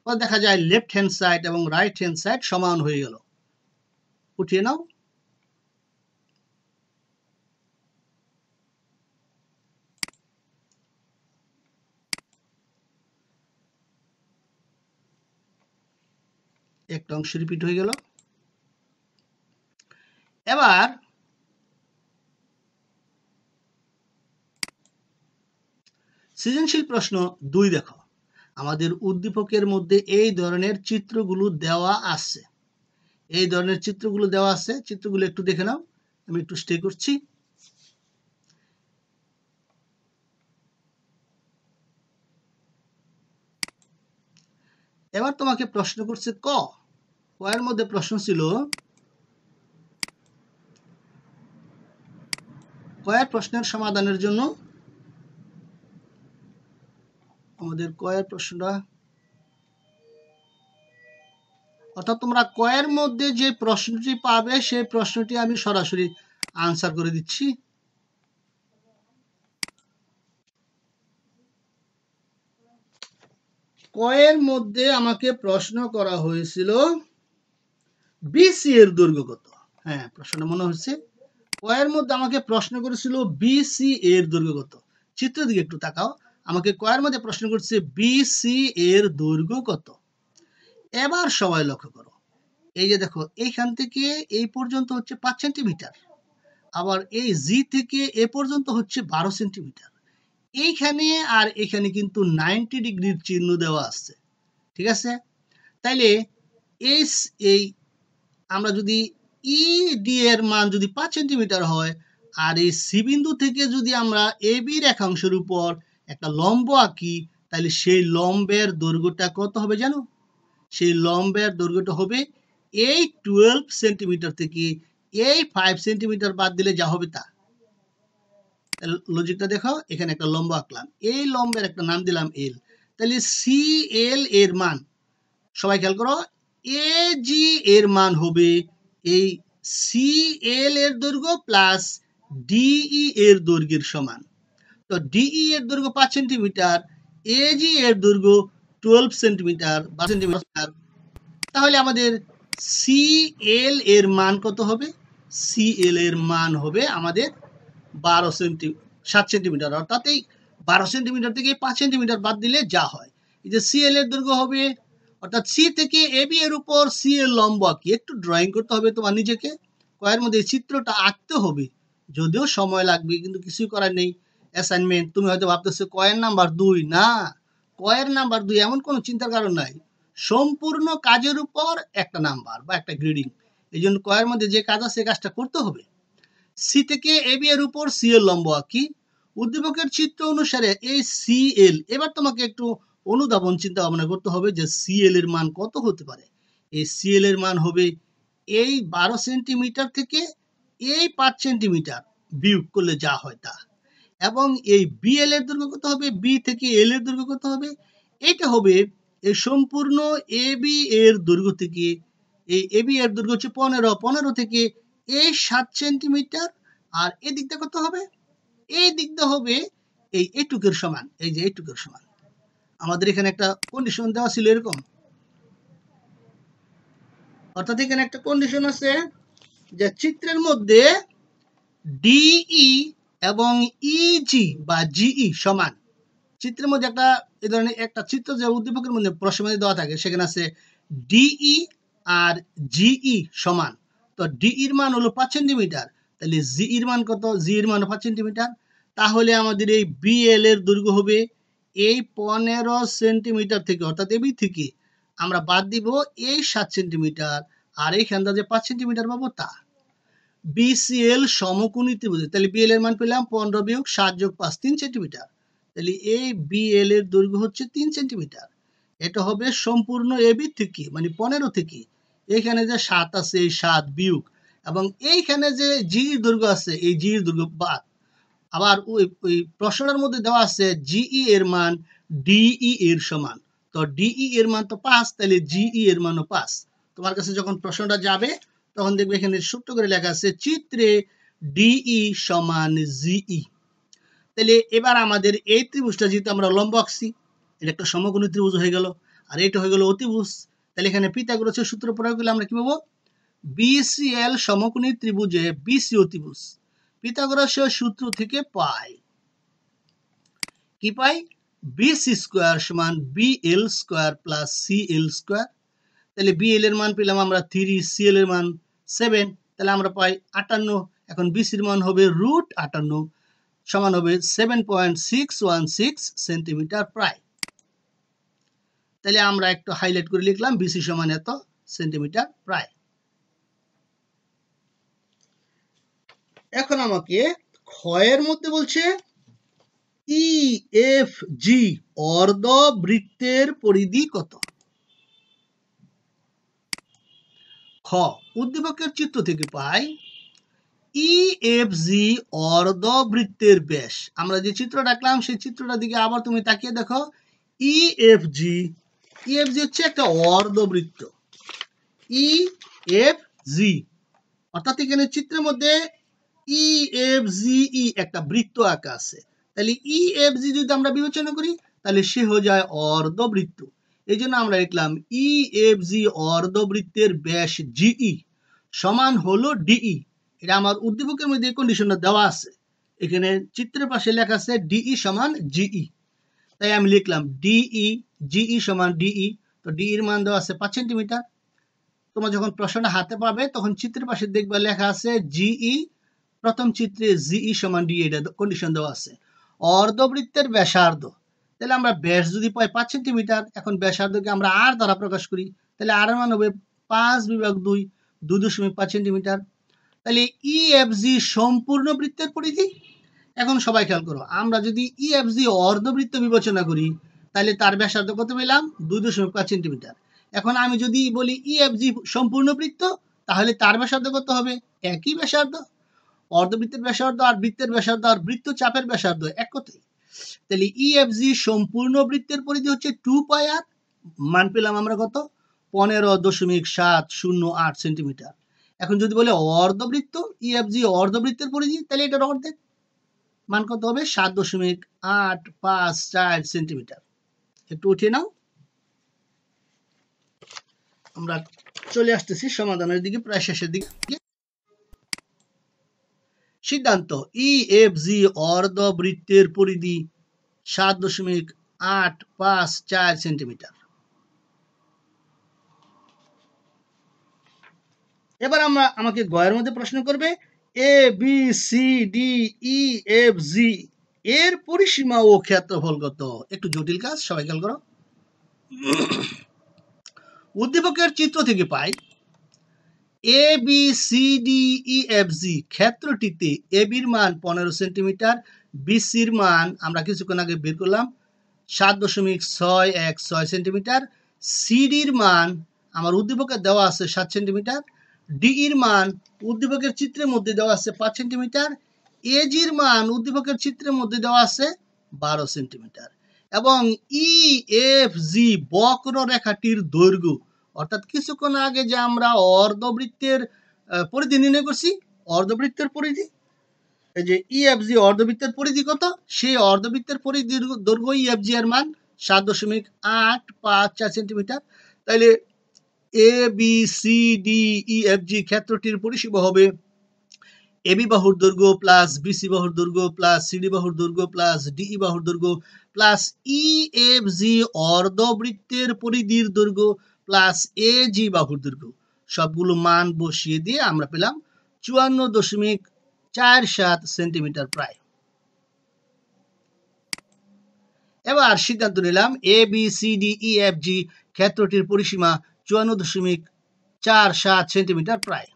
দেখা যায় লেফট হ্যান্ড সাইড এবং রাইট হ্যান্ড সাইড সমান হয়ে গেল। উঠিয়ে নাও। একটা অংশ রিপিট হয়ে গেল। এবার সৃজনশীল প্রশ্ন 2 দেখো, আমাদের উদ্দীপকের মধ্যে এই ধরনের চিত্রগুলো দেওয়া আছে, চিত্রগুলো একটু দেখে নাও, আমি একটু স্টে করছি। এবার তোমাকে প্রশ্ন করছে ক এর মধ্যে প্রশ্ন ছিল কয়ের প্রশ্নের সমাধানের জন্য আমাদের কয়ের প্রশ্নটা, অর্থাৎ তোমরা কয়ের মধ্যে যে প্রশ্নটি পাবে সেই প্রশ্নটি আমি সরাসরি আনসার করে দিচ্ছি। কয়ের মধ্যে আমাকে প্রশ্ন করা হয়েছিল বিসি এর দৈর্ঘ্য কত। হ্যাঁ, প্রশ্নটা মনে হচ্ছে কয়ের মধ্যে আমাকে প্রশ্ন করেছিল বিসি এর দৈর্ঘ্য কত। চিত্রের দিকে একটু তাকাও, আমাকে কয়ের মধ্যে প্রশ্ন করছে বিসি এর দৈর্ঘ্য কত। এবার সবাই লক্ষ্য করো, এই যে দেখো এইখান থেকে এই পর্যন্ত হচ্ছে 5 সেন্টিমিটার, আবার এই জি থেকে এ পর্যন্ত হচ্ছে 12 সেন্টিমিটার। এইখানে আর এখানে কিন্তু 90 ডিগ্রির চিহ্ন দেওয়া আছে, ঠিক আছে। তাইলে এই আমরা যদি ডি এর মান যদি 5 সেন্টিমিটার হয়, আর এই সি বিন্দু থেকে যদি আমরা এ বি রেখাংশের উপর একটা লম্ব আঁকি, তাহলে সেই লম্বের দৈর্ঘ্যটা কত হবে জানো? সেই লম্বের দৈর্ঘ্যটা হবে এই 12 সেন্টিমিটার থেকে এই 5 সেন্টিমিটার বাদ দিলে যা হবে তা। লজিকটা দেখো, এখানে একটা লম্ব আঁকলাম, এই লম্বের একটা নাম দিলাম এল। তাহলে সি এল এর মান, সবাই খেয়াল করো, এ জি এর মান হবে এই সি এল এর দৈর্ঘ্য প্লাস ডিই এর দৈর্ঘ্যের সমান। তো ডিই এর দৈর্ঘ্য 5 সেন্টিমিটার, এ জি এর দৈর্ঘ্য 12 সেন্টিমিটার বা সেন্টিমিটার। তাহলে আমাদের সি এল এর মান কত হবে? সি এল এর মান হবে আমাদের 7 সেন্টিমিটার, অর্থাৎ এই 12 সেন্টিমিটার থেকে 5 সেন্টিমিটার বাদ দিলে যা হয়, এই যে সি এল এর দৈর্ঘ্য হবে, অর্থাৎ সি থেকে এ বি এর উপর সি এর লম্ব আঁকি। একটু ড্রয়িং করতে হবে তোমার নিজেকে, কয়ের মধ্যে এই চিত্রটা আঁকতে হবে, যদিও সময় লাগবে, কিন্তু কিছুই করার নেই, অ্যাসাইনমেন্ট। তুমি হয়তো ভাবতেছো কয়ের নাম্বার 2, না, কয়ের নাম্বার 2 এমন কোনো চিন্তার কারণ নাই, সম্পূর্ণ কাজের উপর একটা নাম্বার বা একটা গ্রেডিং। এই জন্য কয়ের মধ্যে যে কাজ আছে কাজটা করতে হবে। সি থেকে এ বি এর উপর সি এর লম্ব আঁকি, উদ্দীপকের চিত্র অনুসারে এই সি এল, এবার তোমাকে একটু অনুধাবন চিন্তা ভাবনা করতে হবে যে সি এল এর মান কত হতে পারে। এই সি এল এর মান হবে এই 12 সেন্টিমিটার থেকে এই 5 সেন্টিমিটার বিয়োগ করলে যা হয় তা। এবং এই বি এল এর দৈর্ঘ্য কত হবে, বি থেকে এল এর দৈর্ঘ্য কত হবে, এটা হবে এই সম্পূর্ণ এ বি এর দৈর্ঘ্য থেকে, এই এ বি এর দৈর্ঘ্য হচ্ছে 15 থেকে এই 7 সেন্টিমিটার, আর এই দিকটা কত হবে, এই দিকটা হবে এই এটুকের সমান, এই যে এটুকের সমান। আমাদের এখানে একটা কন্ডিশন দেওয়া ছিল এরকম, অর্থাৎ এখানে একটা কন্ডিশন আছে যে চিত্রের মধ্যে ডিই এবং ইজি বা জিই সমান। চিত্রের মধ্যে একটা এই ধরনের একটা চিত্র যে উদ্দীপকের মধ্যে প্রশ্নের দেওয়া থাকে, সেখানে আছে ডিই আর জিই সমান। তো ডিইর মান হলো 5 সেন্টিমিটার, তাহলে জিইর মান কত, জিইর মান 5 সেন্টিমিটার। তাহলে আমাদের এই বিএল এর দৈর্ঘ্য হবে এই 15 সেন্টিমিটার থেকে, অর্থাৎ এবি থেকে আমরা বাদ দিব এই 7 সেন্টিমিটার, আর এইখানটা যে 5 সেন্টিমিটার পাবো তা। বিসিএল সমকোণী ত্রিভুজ, তাহলে বিএল এর মান পেলাম 15 বিয়োগ 7 যোগ 5, 3 সেন্টিমিটার। তাহলে এই বিএল এর দৈর্ঘ্য হচ্ছে 3 সেন্টিমিটার। এটা হবে সম্পূর্ণ এবি থেকে, মানে 15 থেকে এখানে যে 7 আছে এই 7 বিয়োগ, এবং এইখানে যে জি দৈর্ঘ্য আছে এই জি দৈর্ঘ্য বাদ। আবার ওই প্রশ্নটার মধ্যে দেওয়া আছে জিই এর মান ডিই এর সমান। তো ডিই এর মান তো 5, তাহলে জিই এর মানও 5। তোমার কাছে যখন প্রশ্নটা যাবে তখন দেখবে এখানে ছোট্ট করে লেখা আছে চিত্রে ডিই সমান জিই। তাহলে এবার আমাদের এই ত্রিভুজটা যেহেতু আমরা লম্ব আঁকছি, এটা একটা সমকোণী ত্রিভুজ হয়ে গেল, আর এটা হয়ে গেল অতিভুজ। তাহলে এখানে পিথাগোরাসের সূত্র প্রয়োগ করলে আমরা কি পাবো, বিসিএল সমকোণী ত্রিভুজে বিসি অতিভুজ। পিথাগোরাসের সূত্র থেকে পাই, কি পাই, বিসি স্কোয়ার সমান BL square plus CL square. তাহলে বিএল এর মান পেলাম আমরা 3, সিএল এর মান 7, তাহলে আমরা পাই 58। এখন বিসির মান হবে √58 সমান হবে 7.616 সেন্টিমিটার প্রায়। তাহলে আমরা একটু হাইলাইট করে লিখলাম বিসি সমান এত সেন্টিমিটার প্রায়। এখন আমাকে ক্ষয়ের মধ্যে বলছে ইএফজি অর্ধবৃত্তের পরিধি কত। খ, উদ্দীপকের চিত্র থেকে পাই ইএফজি অর্ধবৃত্তের ব্যাস। আমরা যে চিত্রটা আঁকলাম সেই চিত্রটার দিকে আবার তুমি তাকিয়ে দেখো, ইএফজি হচ্ছে একটা অর্ধবৃত্ত, ইএফজি, অর্থাৎ এখানে চিত্রের মধ্যে ইএফজি একটা বৃত্ত আঁকা আছে। তাহলে ইএফজি যদি আমরা বিবেচনা করি তাহলে সে হয়ে যায় অর্ধবৃত্ত। এই জন্য আমরা লিখলাম ইএফজি অর্ধবৃত্তের ব্যাস জিই সমান হলো ডিই। এটা আমার উদ্দীপকের মধ্যে কন্ডিশনটা দেওয়া আছে, এখানে চিত্রের পাশে লেখা আছে ডিই সমান জিই। তাই আমি লিখলাম ডিই, জিই সমান ডিই। তো ডি এর মান দেওয়া আছে 5 সেন্টিমিটার। তোমরা যখন প্রশ্নটা হাতে পাবে তখন চিত্রের পাশে দেখবে লেখা আছে জিই, প্রথম চিত্রে জিই সমান ডি, এটা কন্ডিশন দেওয়া আছে। অর্ধবৃত্তের ব্যাসার্ধ, তাহলে আমরা ব্যাস যদি পাই 5 সেন্টিমিটার, এখন ব্যাসার্ধকে আমরা আর দ্বারা প্রকাশ করি, তাহলে আর এর মান হবে 5/2, 2.5 সেন্টিমিটার। তাহলে ইএফজি সম্পূর্ণ বৃত্তের পরিধি। এখন সবাই খেয়াল করো, আমরা যদি ইএফজি অর্ধবৃত্ত বিবেচনা করি তাহলে তার ব্যাসার্ধ কত পেলাম? 2.5 সেন্টিমিটার। এখন আমি যদি বলি ইএফজি সম্পূর্ণ বৃত্ত, তাহলে তার ব্যাসার্ধ কত হবে? একই ব্যাসার্ধ। অর্ধবৃত্তের ব্যাসার্ধ আর বৃত্তের ব্যাসার্ধ আর বৃত্তচাপের ব্যাসার্ধ এক কথাই। তাহলে ইএফজি সম্পূর্ণ বৃত্তের পরিধি হচ্ছে 2πr। মান পেলাম আমরা কত? 15.708 সেন্টিমিটার। এখন যদি বলে অর্ধবৃত্ত, ইএফজি অর্ধবৃত্তের পরিধি, তাহলে এটার অর্ধেক, মান কত হবে? 7.854 সেন্টিমিটার। একটু উঠিয়ে নাও, আমরা চলে আসতেছি সমাধানের দিকে, প্রায় শেষের দিকে। সিদ্ধান্ত, ইএফজি অর্ধবৃত্তের পরিধি 7.854 সেন্টিমিটার। এবার আমাকে গয়ের মধ্যে প্রশ্ন করবে A B C D E F G এর পরিসীমা ও ক্ষেত্রফল কত? একটু জটিল কাজ, সবাই খেয়াল করো। উদ্দীপকের চিত্র থেকে পাই A B C D E F G ক্ষেত্রটিতে এ বির মান 15 সেন্টিমিটার, বিসির মান আমরা কিছুক্ষণ আগে বের করলাম 7.616 সেন্টিমিটার, সিডির মান আমার উদ্দীপকে দেওয়া আছে 7 সেন্টিমিটার, ডিইর মান উদ্দীপকের চিত্রের মধ্যে দেওয়া আছে 5 সেন্টিমিটার, এজির মান উদ্দীপকের চিত্রের মধ্যে দেওয়া আছে 12 সেন্টিমিটার, এবং ইএফজি বক্ররেখাটির দৈর্ঘ্য, অর্থাৎ কিছুক্ষণ আগে যে আমরা অর্ধবৃত্তের পরিধি নির্ণয় করছি, অর্ধবৃত্তের পরিধি, এই যে ইএফজি অর্ধবৃত্তের পরিধি কত, সেই অর্ধবৃত্তের পরিধির দৈর্ঘ্য ইএফজি এর মান 7.854 সেন্টিমিটার। তাহলে A B C D E F G ক্ষেত্রটির পরিসীমা হবে এবি বাহুর দৈর্ঘ্য প্লাস বিসি বাহুর দৈর্ঘ্য প্লাস সিডি বাহুর দৈর্ঘ্য প্লাস ডিই বাহুর দৈর্ঘ্য প্লাস ইএফজি অর্ধবৃত্তের পরিধির দৈর্ঘ্য প্লাস এজি বাহুর দৈর্ঘ্য। সবগুলো মান বসিয়ে দিয়ে আমরা পেলাম 54.47 সেন্টিমিটার প্রায়। এবার সিদ্ধান্ত নিলাম A B C D E F G ক্ষেত্রটির পরিসীমা 54.47 সেন্টিমিটার প্রায়।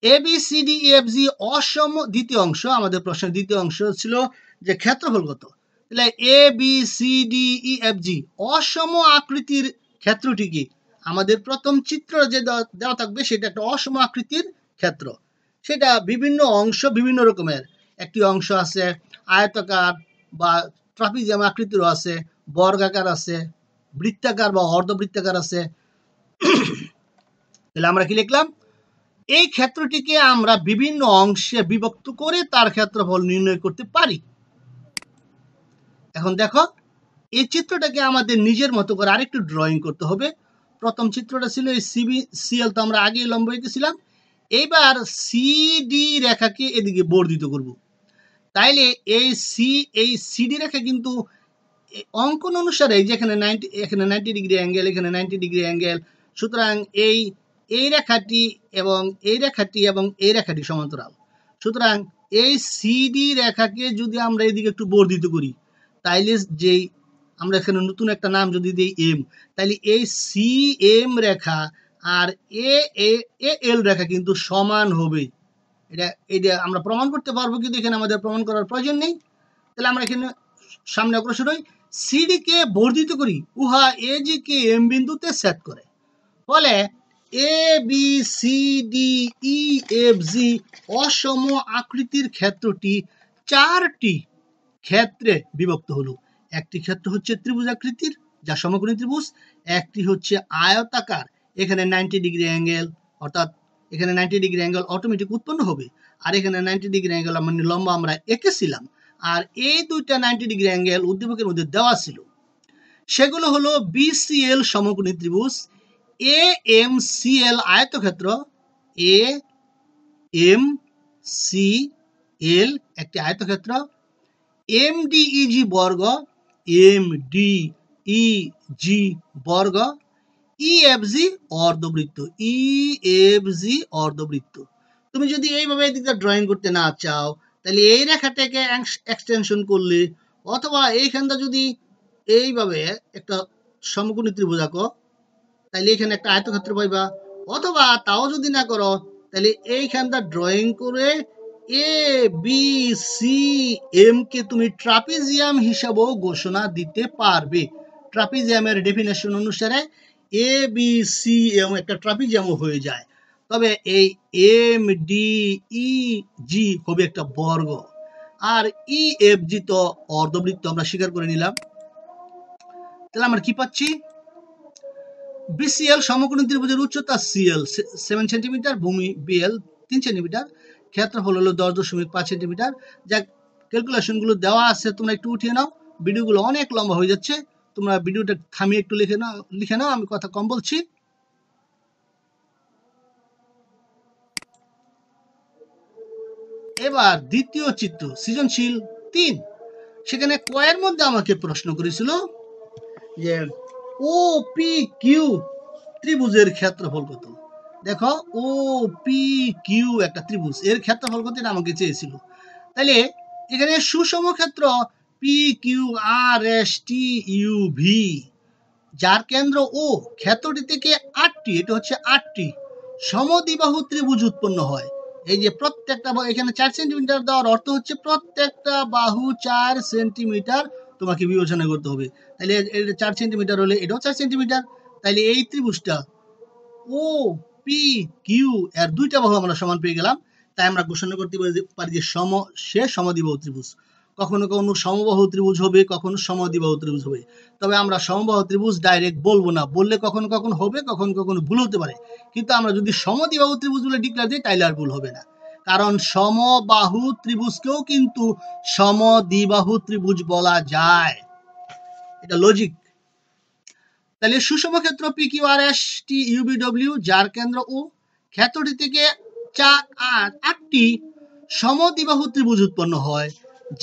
A B C D E F G অসম, দ্বিতীয় অংশ, আমাদের প্রশ্নের দ্বিতীয় অংশ ছিল যে ক্ষেত্রফল কত। তাহলে A B C D E F G অসম আকৃতির ক্ষেত্রটিকে, আমাদের প্রথম চিত্র যে দেওয়া থাকবে সেটা একটা অসম আকৃতির ক্ষেত্র, সেটা বিভিন্ন অংশ বিভিন্ন রকমের। একটি অংশ আছে আয়তাকার বা ট্রাপিজিয়াম আকৃতিরও আছে, বর্গাকার আছে, বৃত্তাকার বা অর্ধবৃত্তাকার আছে। তাহলে আমরা কি লিখলাম? এই ক্ষেত্রটিকে আমরা বিভিন্ন অংশে বিভক্ত করে তার ক্ষেত্রফল নির্ণয় করতে পারি। এখন দেখো, এই চিত্রটাকে আমাদের নিজের মতো করে আরেকটু ড্রয়িং করতে হবে। প্রথম চিত্রটা ছিল এই সিএল, তো আমরা আগে লম্ব এঁকেছিলাম। এইবার সিডি রেখাকে এদিকে বর্ধিত করব। তাইলে এই সিডি রেখা কিন্তু অঙ্কন অনুসারে যেখানে 90 ডিগ্রি অ্যাঙ্গেল, এখানে 90 ডিগ্রি অ্যাঙ্গেল, সুতরাং এই রেখাটি এবং এই রেখাটি এবং এই রেখাটি সমান্তরাল। সুতরাং এই সিডি রেখাকে যদি আমরা এদিকে একটু বর্ধিত করি, তাইলে যেই আমরা এখানে নতুন একটা নাম যদি দিই এম, তাইলে এই সি এম রেখা আর এল রেখা কিন্তু সমান হবে। এটা আমরা প্রমাণ করতে পারবো, কিন্তু এখানে আমাদের প্রমাণ করার প্রয়োজন নেই। তাহলে আমরা এখানে সামনে অগ্রসর হই, সিডি কে বর্ধিত করি, উহা এজি কে এম বিন্দুতে সেট করে। ফলে A B C D E F G অসম আকৃতির ক্ষেত্রটি 4টি ক্ষেত্রে বিভক্ত হলো। একটি ক্ষেত্র হচ্ছে ত্রিভুজ আকৃতির, যা সমকোণী ত্রিভুজ। একটি হচ্ছে আয়তাকার, এখানে 90 ডিগ্রি অ্যাঙ্গেল, অর্থাৎ এখানে 90 ডিগ্রি অ্যাঙ্গেল অটোমেটিক উৎপন্ন হবে। আর এখানে 90 ডিগ্রি অ্যাঙ্গেল মানে লম্বা আমরা এঁকেছিলাম। আর এই দুইটা 90 ডিগ্রি অ্যাঙ্গেল উদ্দীপকের মধ্যে দেওয়া ছিল। সেগুলো হলো বিসিএল সমকোণী ত্রিভুজ, এ এম সি এল আয়তক্ষেত্র, এ এম সি এল একটি আয়তক্ষেত্র, এমডিইজি বর্গ, এম ডি ই জি বর্গ, ই এফ জি অর্ধবৃত্ত, ই এফ জি অর্ধবৃত্ত। তুমি যদি এইভাবে এদিকটা ড্রয়িং করতে না চাও তাহলে এই রেখাটাকে এক্সটেনশন করলে, অথবা এইখানটা যদি এইভাবে একটা সমকোণী ত্রিভুজ আঁকো তাহলে এখানে একটা আয়তক্ষেত্র পাইবা, অথবা তাও যদি না করো তাহলে এইখানটা ড্রয়িং করে এ বি সি এম কে তুমি ট্রাপিজিয়াম হিসাবেও ঘোষণা দিতে পারবে। ট্রাপিজিয়ামের ডেফিনেশন অনুসারে এ বি সি এম একটা ট্রাপিজিয়ামও হয়ে যায়। তবে এই এম ডি ই জি হবে একটা বর্গ, আর ই এফ জি তো অর্ধবৃত্ত আমরা স্বীকার করে নিলাম। তাহলে আমরা কি পাচ্ছি? বিসিএল সমকোণী ত্রিভুজের উচ্চতা সিএল 7 সেন্টিমিটার, ভূমি বিএল 3 সেন্টিমিটার, ক্ষেত্রফল হলো 10.5 সেন্টিমিটার। যা ক্যালকুলেশন গুলো দেওয়া আছে তোমরা একটু উঠিয়ে নাও, ভিডিওগুলো অনেক লম্বা হয়ে যাচ্ছে, তোমরা ভিডিওটা থামিয়ে একটু লিখে নাও, আমি কথা কম বলছি। এবার দ্বিতীয় চিত্র সৃজনশীল 3, সেখানে কয়ের মধ্যে আমাকে প্রশ্ন করেছিল যে ও পি কিউ ত্রিভুজের ক্ষেত্রফল কত। দেখো ও পি কিউ একটা ত্রিভুজ, এর ক্ষেত্রফল কত এটা আমাকে চেয়েছিল। তাহলে এখানে সুষম ক্ষেত্র P Q R S T U V, যার কেন্দ্র ও, ক্ষেত্রটি থেকে 8টি, এটা হচ্ছে 8টি সমদ্বিবাহু ত্রিভুজ উৎপন্ন হয়। এই যে প্রত্যেকটা এখানে 4 সেন্টিমিটার দেওয়ার অর্থ হচ্ছে প্রত্যেকটা বাহু 4 সেন্টিমিটার তোমাকে বিবেচনা করতে হবে। তাহলে এটা 4 সেন্টিমিটার হলে এটাও 4 সেন্টিমিটার। তাহলে এই ত্রিভুজটা ও পি কিউ এর দুইটা বাহু আমরা সমান পেয়ে গেলাম। তাই আমরা ঘোষণা করতে পারি যে সে সমদ্বিবাহু ত্রিভুজ। কখনো কখনো সমবাহু ত্রিভুজ হবে, কখনো সমদ্বিবাহু ত্রিভুজ হবে। তবে আমরা সমবাহু ত্রিভুজ ডাইরেক্ট বলবো না, বললে কখনো কখনো হবে, কখনো কখনো ভুল হতে পারে। কিন্তু আমরা যদি সমদ্বিবাহু ত্রিভুজ বলে ডিক্লেয়ার দিই তাইলে আর ভুল হবে না, কারণ সমবাহু ত্রিভুজকেও কিন্তু সমদ্বিবাহু ত্রিভুজ বলা যায়, এটা লজিক। তাহলে সুষম ক্ষেত্র P Q R S T ইউবিডব্লিউ, যার কেন্দ্র ও, ক্ষেত্রটি থেকে 8টি সমদ্বিবাহু ত্রিভুজ উৎপন্ন হয়,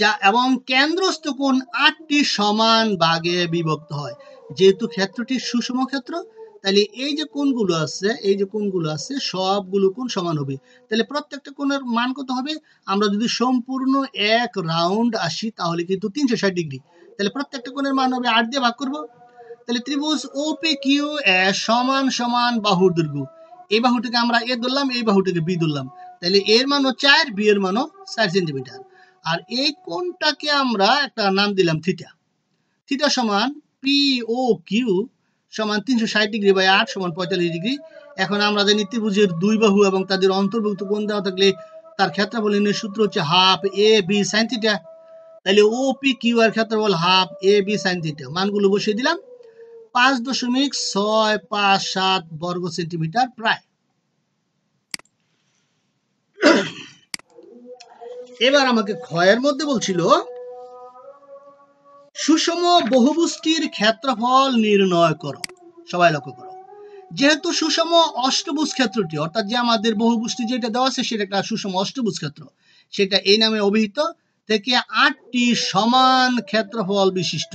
যা এবং কেন্দ্রস্থ কোণ 8টি সমান ভাগে বিভক্ত হয়। যেহেতু ক্ষেত্রটি সুষম ক্ষেত্র, তাহলে এই যে কোণগুলো আছে সবগুলো কোণ সমান হবে। তাহলে প্রত্যেকটা কোণের মান কত হবে? আমরা যদি সম্পূর্ণ এক রাউন্ড আসি তাহলে কিন্তু 360 ডিগ্রি। তাহলে প্রত্যেকটা কোণের মান হবে 8 দিয়ে ভাগ করব। তাহলে ত্রিভুজ OPQ সমান সমান বাহুর দৈর্ঘ্য, এই বাহুটিকে আমরা এ ধরলাম, এই বাহুটিকে বি ধরলাম, তাহলে এর মানও 4, বি এর মানও 4 সেন্টিমিটার। আর এই কোণটাকে আমরা একটা নাম দিলাম থিটা। থিটা সমান POQ সমান 360 ডিগ্রি বাই 8 সমান 45 ডিগ্রি। এখন আমরা জানি ত্রিভুজের দুই বাহু এবং তাদের অন্তর্ভুক্ত কোণ দেওয়া থাকলে তার ক্ষেত্রফল নির্ণয়ের সূত্র হচ্ছে half A B sine theta. তাহলে OPQ এর ক্ষেত্রফল half A B sine theta. মানগুলো বসিয়ে দিলাম, 5.657 বর্গ সেন্টিমিটার প্রায়। এবার আমাকে ক্ষয়ের মধ্যে বলছিল সুষম বহুভুজটির ক্ষেত্রফল নির্ণয় করো। সবাই লক্ষ্য করো, যেহেতু সুষম অষ্টভুজ ক্ষেত্রটি, অর্থাৎ যে আমাদের বহুভুজটি যেটা দেওয়া আছে সেটা একটা সুষম অষ্টভুজ ক্ষেত্র, সেটা এই নামে অভিহিত, থেকে 8টি সমান ক্ষেত্রফল বিশিষ্ট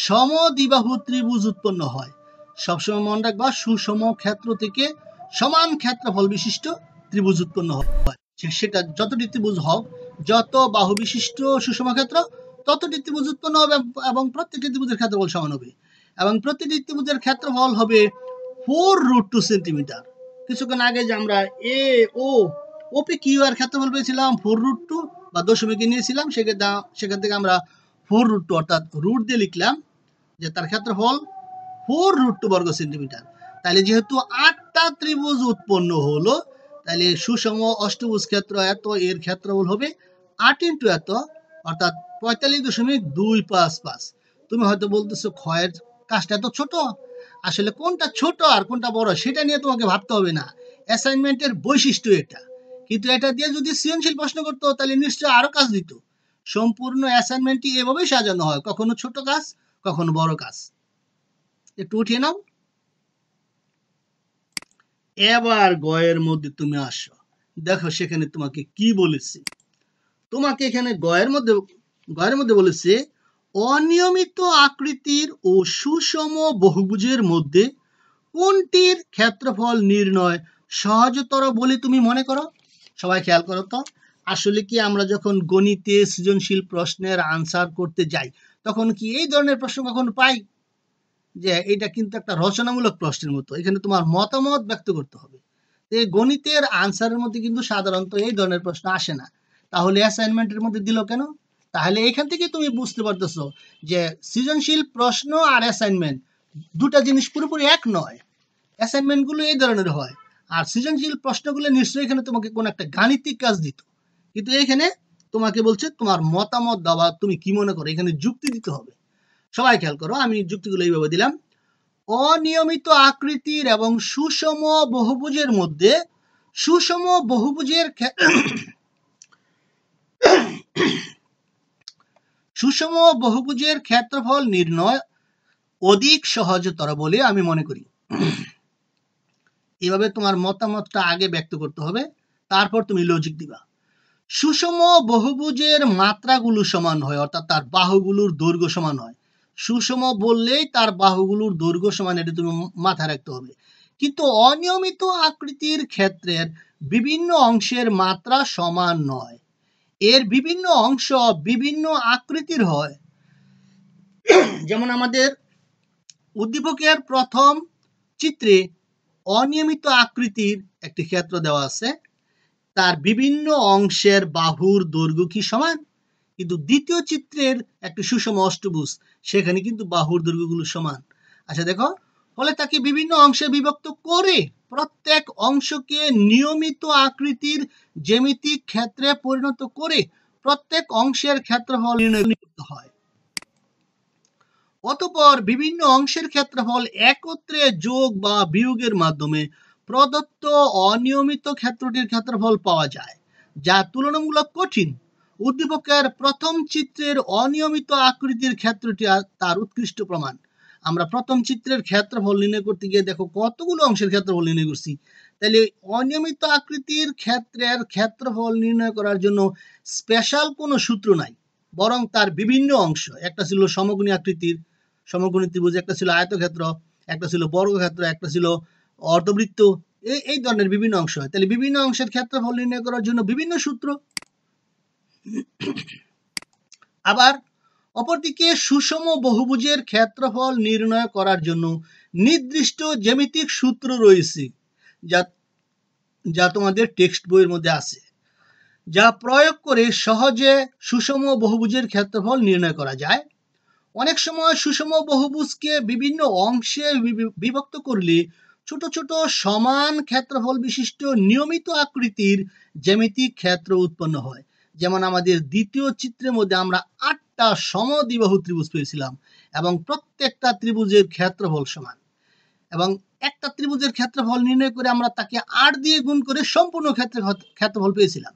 সমদ্বিবাহু ত্রিভুজ উৎপন্ন হয়। সবসময় মনে রাখবা, সুষম ক্ষেত্র থেকে সমান ক্ষেত্রফল বিশিষ্ট ত্রিভুজ উৎপন্ন হয়। সেটা যতটি ত্রিভুজ হোক, যত বাহু বিশিষ্ট সুষম ক্ষেত্র ততটি ত্রিভুজ উৎপন্ন হবে এবং প্রত্যেকটি ত্রিভুজের ক্ষেত্রফল সমান হবে, এবং প্রতিটি ত্রিভুজের ক্ষেত্রফল হবে 4√2 সেন্টিমিটার। কিছুক্ষণ আগে যে আমরা এ ও OPQ এর ক্ষেত্রফল পেয়েছিলাম 4√2 বা দশমিকে নিয়েছিলাম, সেখান থেকে আমরা 4√2 অর্থাৎ রুট দিয়ে লিখলাম যে তার ক্ষেত্রফল 4√2 বর্গ সেন্টিমিটার। তাহলে যেহেতু 8টা ত্রিভুজ উৎপন্ন হলো, তাহলে সুষম অষ্টভুজ ক্ষেত্র এত, এর ক্ষেত্রফল হবে 8 ইন্টু এত, অর্থাৎ 45.255। তুমি হয়তো বলতেছো ক্ষয়ের কাজটা এত ছোট, আসলে কোনটা ছোট আর কোনটা বড় সেটা নিয়ে তোমাকে ভাবতে হবে না, অ্যাসাইনমেন্টের বৈশিষ্ট্য এটা। কিন্তু এটা দিয়ে যদি সৃজনশীল প্রশ্ন করতো তাহলে নিশ্চয়ই আরো কাজ দিত। সম্পূর্ণ অ্যাসাইনমেন্টটি এভাবেই সাজানো হয়, কখনো ছোট কাজ, কখনো বড় কাজ। একটু উঠিয়ে নাও। এবার গয়ের মধ্যে তুমি আসো, দেখো সেখানে তোমাকে কি বলেছে। তোমাকে এখানে গয়ের মধ্যে বলেছে অনিয়মিত আকৃতির ও সুষম বহুভুজের মধ্যে কোনটির ক্ষেত্রফল নির্ণয় সহজতর বলে তুমি মনে করো? সবাই খেয়াল করো তো, আসলে কি আমরা যখন গণিতে সৃজনশীল প্রশ্নের আনসার করতে যাই তখন কি এই ধরনের প্রশ্ন কখনো পাই? যে এটা কিন্তু একটা রচনামূলক প্রশ্নের মতো, এখানে তোমার মতামত ব্যক্ত করতে হবে। এই গণিতের আনসারের মধ্যে কিন্তু সাধারণত এই ধরনের প্রশ্ন আসে না, তাহলে অ্যাসাইনমেন্টের মধ্যে দিল কেন? তাহলে এখান থেকে তুমি বুঝতে পারতেছো যে সৃজনশীল প্রশ্ন আর অ্যাসাইনমেন্ট দুটা জিনিস পুরোপুরি এক নয়। অ্যাসাইনমেন্টগুলো এই ধরনের হয়, আর সৃজনশীল প্রশ্নগুলো নিশ্চয়ই এখানে তোমাকে কোনো একটা গাণিতিক কাজ দিত, কিন্তু এখানে তোমাকে বলছে তোমার মতামত দেওয়া, তুমি কি মনে করো, এখানে যুক্তি দিতে হবে। সবাই খেয়াল করো, আমি যুক্তিগুলো এইভাবে দিলাম। অনিয়মিত আকৃতির এবং সুষম বহুভুজের মধ্যে সুষম বহুভুজের সুষম বহুভুজের ক্ষেত্রফল নির্ণয় অধিক সহজতর বলে আমি মনে করি। এভাবে তোমার মতামতটা আগে ব্যক্ত করতে হবে, তারপর তুমি লজিক দিবা। সুষম বহুভুজের মাত্রাগুলো সমান হয়, অর্থাৎ তার বাহুগুলোর দৈর্ঘ্য সমান হয়। সুষম বললেই তার বাহুগুলোর দৈর্ঘ্য সমান, এটা তুমি মাথায় রাখতে হবে। কিন্তু অনিয়মিত আকৃতির ক্ষেত্রের বিভিন্ন অংশের মাত্রা সমান নয়, এর বিভিন্ন অংশ বিভিন্ন আকৃতির হয়। যেমন আমাদের উদ্দীপকের প্রথম চিত্রে অনিয়মিত আকৃতির একটি ক্ষেত্র দেওয়া আছে, তার বিভিন্ন অংশের বাহুর দৈর্ঘ্য কি সমান? কিন্তু দ্বিতীয় চিত্রের একটি সুষম অষ্টভুজ, সেখানে কিন্তু বাহুর দৈর্ঘ্যগুলো সমান। আচ্ছা দেখো, ফলে তাকে বিভিন্ন অংশে বিভক্ত করে প্রত্যেক অংশকে নিয়মিত আকৃতির জ্যামিতিক ক্ষেত্রে পরিণত করে প্রত্যেক অংশের ক্ষেত্রফল নির্ণয় করতে হয়। অতঃপর বিভিন্ন অংশের ক্ষেত্রফল একত্রে যোগ বা বিয়োগের মাধ্যমে প্রদত্ত অনিয়মিত ক্ষেত্রটির ক্ষেত্রফল পাওয়া যায়, যা তুলনামূলক কঠিন। উদ্দীপকের প্রথম চিত্রের অনিয়মিত আকৃতির ক্ষেত্রটি তার উৎকৃষ্ট প্রমাণ। আমরা প্রথম চিত্রের ক্ষেত্রফল নির্ণয় করতে গিয়ে দেখো কতগুলো অংশের ক্ষেত্রফল নির্ণয় করছি। তাহলে অনিয়মিত আকৃতির ক্ষেত্রের ক্ষেত্রফল নির্ণয় করার জন্য স্পেশাল কোনো সূত্র নাই, বরং তার বিভিন্ন অংশ, একটা ছিল সমকোণী আকৃতির সমকোণী ত্রিভুজ, একটা ছিল আয়তক্ষেত্র, একটা ছিল বর্গক্ষেত্র, একটা ছিল অর্ধবৃত্ত, এই ধরনের বিভিন্ন অংশ হয়। তাহলে বিভিন্ন অংশের ক্ষেত্রফল নির্ণয় করার জন্য বিভিন্ন সূত্র। আবার অপরদিকে সুষম বহুভুজের ক্ষেত্রফল নির্ণয় করার জন্য নির্দিষ্ট জ্যামিতিক সূত্র রয়েছে, যা তোমাদের টেক্সট বইয়ের মধ্যে আছে, যা প্রয়োগ করে সহজে সুষম বহুভুজের ক্ষেত্রফল নির্ণয় করা যায়। অনেক সময় সুষম বহুভুজকে বিভিন্ন অংশে বিভক্ত করলে ছোট ছোট সমান ক্ষেত্রফল বিশিষ্ট নিয়মিত আকৃতির জ্যামিতিক ক্ষেত্র উৎপন্ন হয়। যেমন আমাদের দ্বিতীয় চিত্রের মধ্যে আমরা 8টা সমদ্বিবাহু ত্রিভুজ পেয়েছিলাম এবং প্রত্যেকটা ত্রিভুজের ক্ষেত্রফল সমান, এবং একটা ত্রিভুজের ক্ষেত্রফল নির্ণয় করে আমরা তাকে 8 দিয়ে গুণ করে সম্পূর্ণ ক্ষেত্রফল পেয়েছিলাম।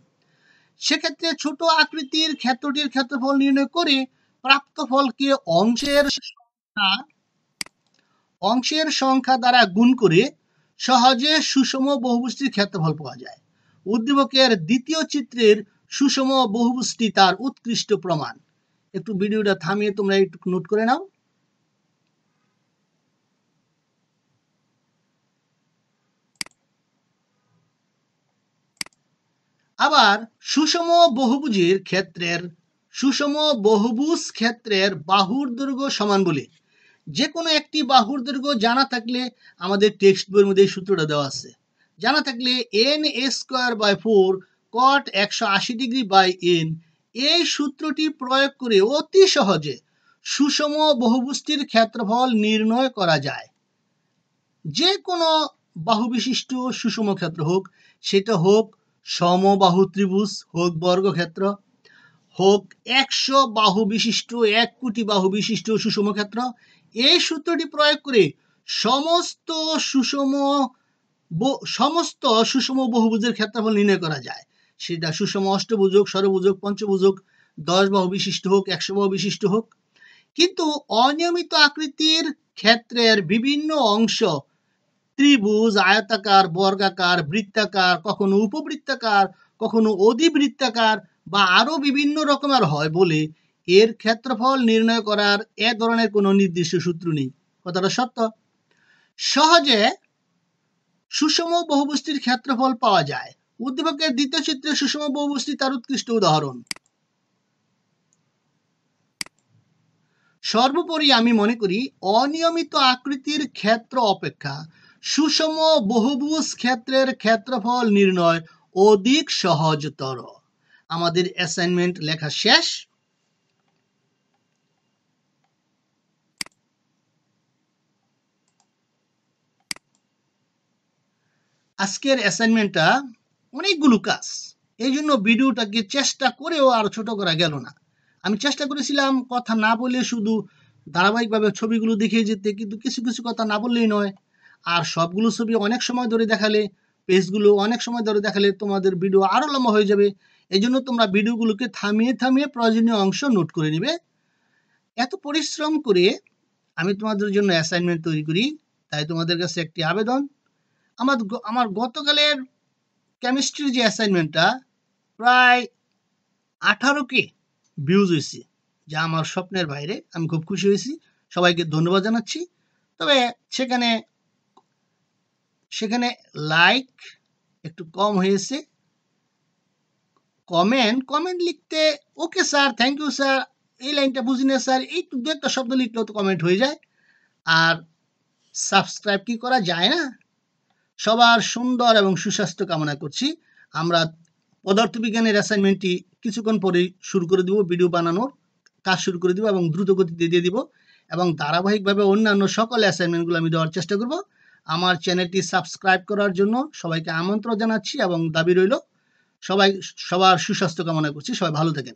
সেক্ষেত্রে ছোট আকৃতির ক্ষেত্রটির ক্ষেত্রফল নির্ণয় করে প্রাপ্ত ফলকে অংশের সংখ্যা দ্বারা গুণ করে সহজে সুষম বহুভুজটির ক্ষেত্রফল পাওয়া যায়। উদ্দীপকের দ্বিতীয় চিত্রের সুষম বহুভুজটি তার উৎকৃষ্ট প্রমাণ। একটু ভিডিওটা থামিয়ে তোমরা একটু নোট করে নাও। আবার সুষম বহুভুজ ক্ষেত্রের বাহুর দৈর্ঘ্য সমান বলে যে কোনো একটি বাহুর দৈর্ঘ্য জানা থাকলে, আমাদের টেক্সট বইয়ের মধ্যে এই সূত্রটা দেওয়া আছে, জানা থাকলে n²/4 cot 180 degree by n, এই সূত্রটি প্রয়োগ করে অতি সহজে সুষম বহুভুজটির ক্ষেত্রফল নির্ণয় করা যায়। যে কোনো বাহু বিশিষ্ট সুষম ক্ষেত্র হোক, সেটা হোক সমবাহু ত্রিভুজ, হোক বর্গক্ষেত্র, হোক 100 বাহু বিশিষ্ট 1 কোটি বাহু বিশিষ্ট সুষম ক্ষেত্র, এই সূত্রটি প্রয়োগ করে সমস্ত সুষম বহুভুজের ক্ষেত্রফল নির্ণয় করা যায়। সেটা সুষম অষ্টভুজ হোক, ষড়ভুজ হোক, পঞ্চভুজ হোক, 10 বাহু বিশিষ্ট হোক, 100 বাহু বিশিষ্ট হোক। কিন্তু অনিয়মিত আকৃতির ক্ষেত্রের বিভিন্ন অংশ, ত্রিভুজ, আয়তাকার, বর্গাকার, বৃত্তাকার, কখনো উপবৃত্তাকার, কখনো অধিবৃত্তাকার বা আরো বিভিন্ন রকমের হয় বলে এর ক্ষেত্রফল নির্ণয় করার এ ধরনের কোনো নির্দিষ্ট সূত্র নেই। কথাটা সত্য। সহজে সুষম বহুবস্তির ক্ষেত্রফল পাওয়া যায়। উদ্দীপকের দ্বিতীয় চিত্রে সুষম বহুবস্তি তার উৎকৃষ্ট উদাহরণ। সর্বোপরি আমি মনে করি অনিয়মিত আকৃতির ক্ষেত্র অপেক্ষা সুষম বহুভুজ ক্ষেত্রের ক্ষেত্রফল নির্ণয় অধিক সহজতর। আমাদের অ্যাসাইনমেন্ট লেখা শেষ। আজকের অ্যাসাইনমেন্টটা অনেকগুলো কাজ, এই জন্য ভিডিওটাকে চেষ্টা করেও আর ছোট করা গেল না। আমি চেষ্টা করেছিলাম কথা না বলে শুধু ধারাবাহিকভাবে ছবিগুলো দেখিয়ে যেতে, কিন্তু কিছু কিছু কথা না বললেই নয়। আর সবগুলো ছবি অনেক সময় ধরে দেখালে, পেজগুলো অনেক সময় ধরে দেখালে তোমাদের ভিডিও আরও লম্বা হয়ে যাবে। এই জন্য তোমরা ভিডিওগুলোকে থামিয়ে থামিয়ে প্রয়োজনীয় অংশ নোট করে নিবে। এত পরিশ্রম করে আমি তোমাদের জন্য অ্যাসাইনমেন্ট তৈরি করি, তাই তোমাদের কাছে একটি আবেদন। আমার গতকালের কেমিস্ট্রির যে অ্যাসাইনমেন্টটা প্রায় 18K ভিউজ হয়েছে, যা আমার স্বপ্নের বাইরে। আমি খুব খুশি হয়েছি, সবাইকে ধন্যবাদ জানাচ্ছি। তবে সেখানে লাইক একটু কম হয়েছে। কমেন্ট লিখতে okay sir, thank you sir, এই লাইনটা বুঝি না স্যার, এই দু একটা শব্দ লিখলেও তো কমেন্ট হয়ে যায়। আর সাবস্ক্রাইব কি করা যায় না? সবার সুন্দর এবং সুস্বাস্থ্য কামনা করছি। আমরা পদার্থবিজ্ঞানের অ্যাসাইনমেন্টটি কিছুক্ষণ পরেই শুরু করে দিব, ভিডিও বানানোর কাজ শুরু করে দিব এবং দ্রুত গতিতে দিয়ে দিব, এবং ধারাবাহিকভাবে অন্যান্য সকল অ্যাসাইনমেন্টগুলো আমি দেওয়ার চেষ্টা করব। আমার চ্যানেলটি সাবস্ক্রাইব করার জন্য সবাইকে আমন্ত্রণ জানাচ্ছি এবং দাবি রইল সবার সুস্বাস্থ্য কামনা করছি। সবাই ভালো থাকেন।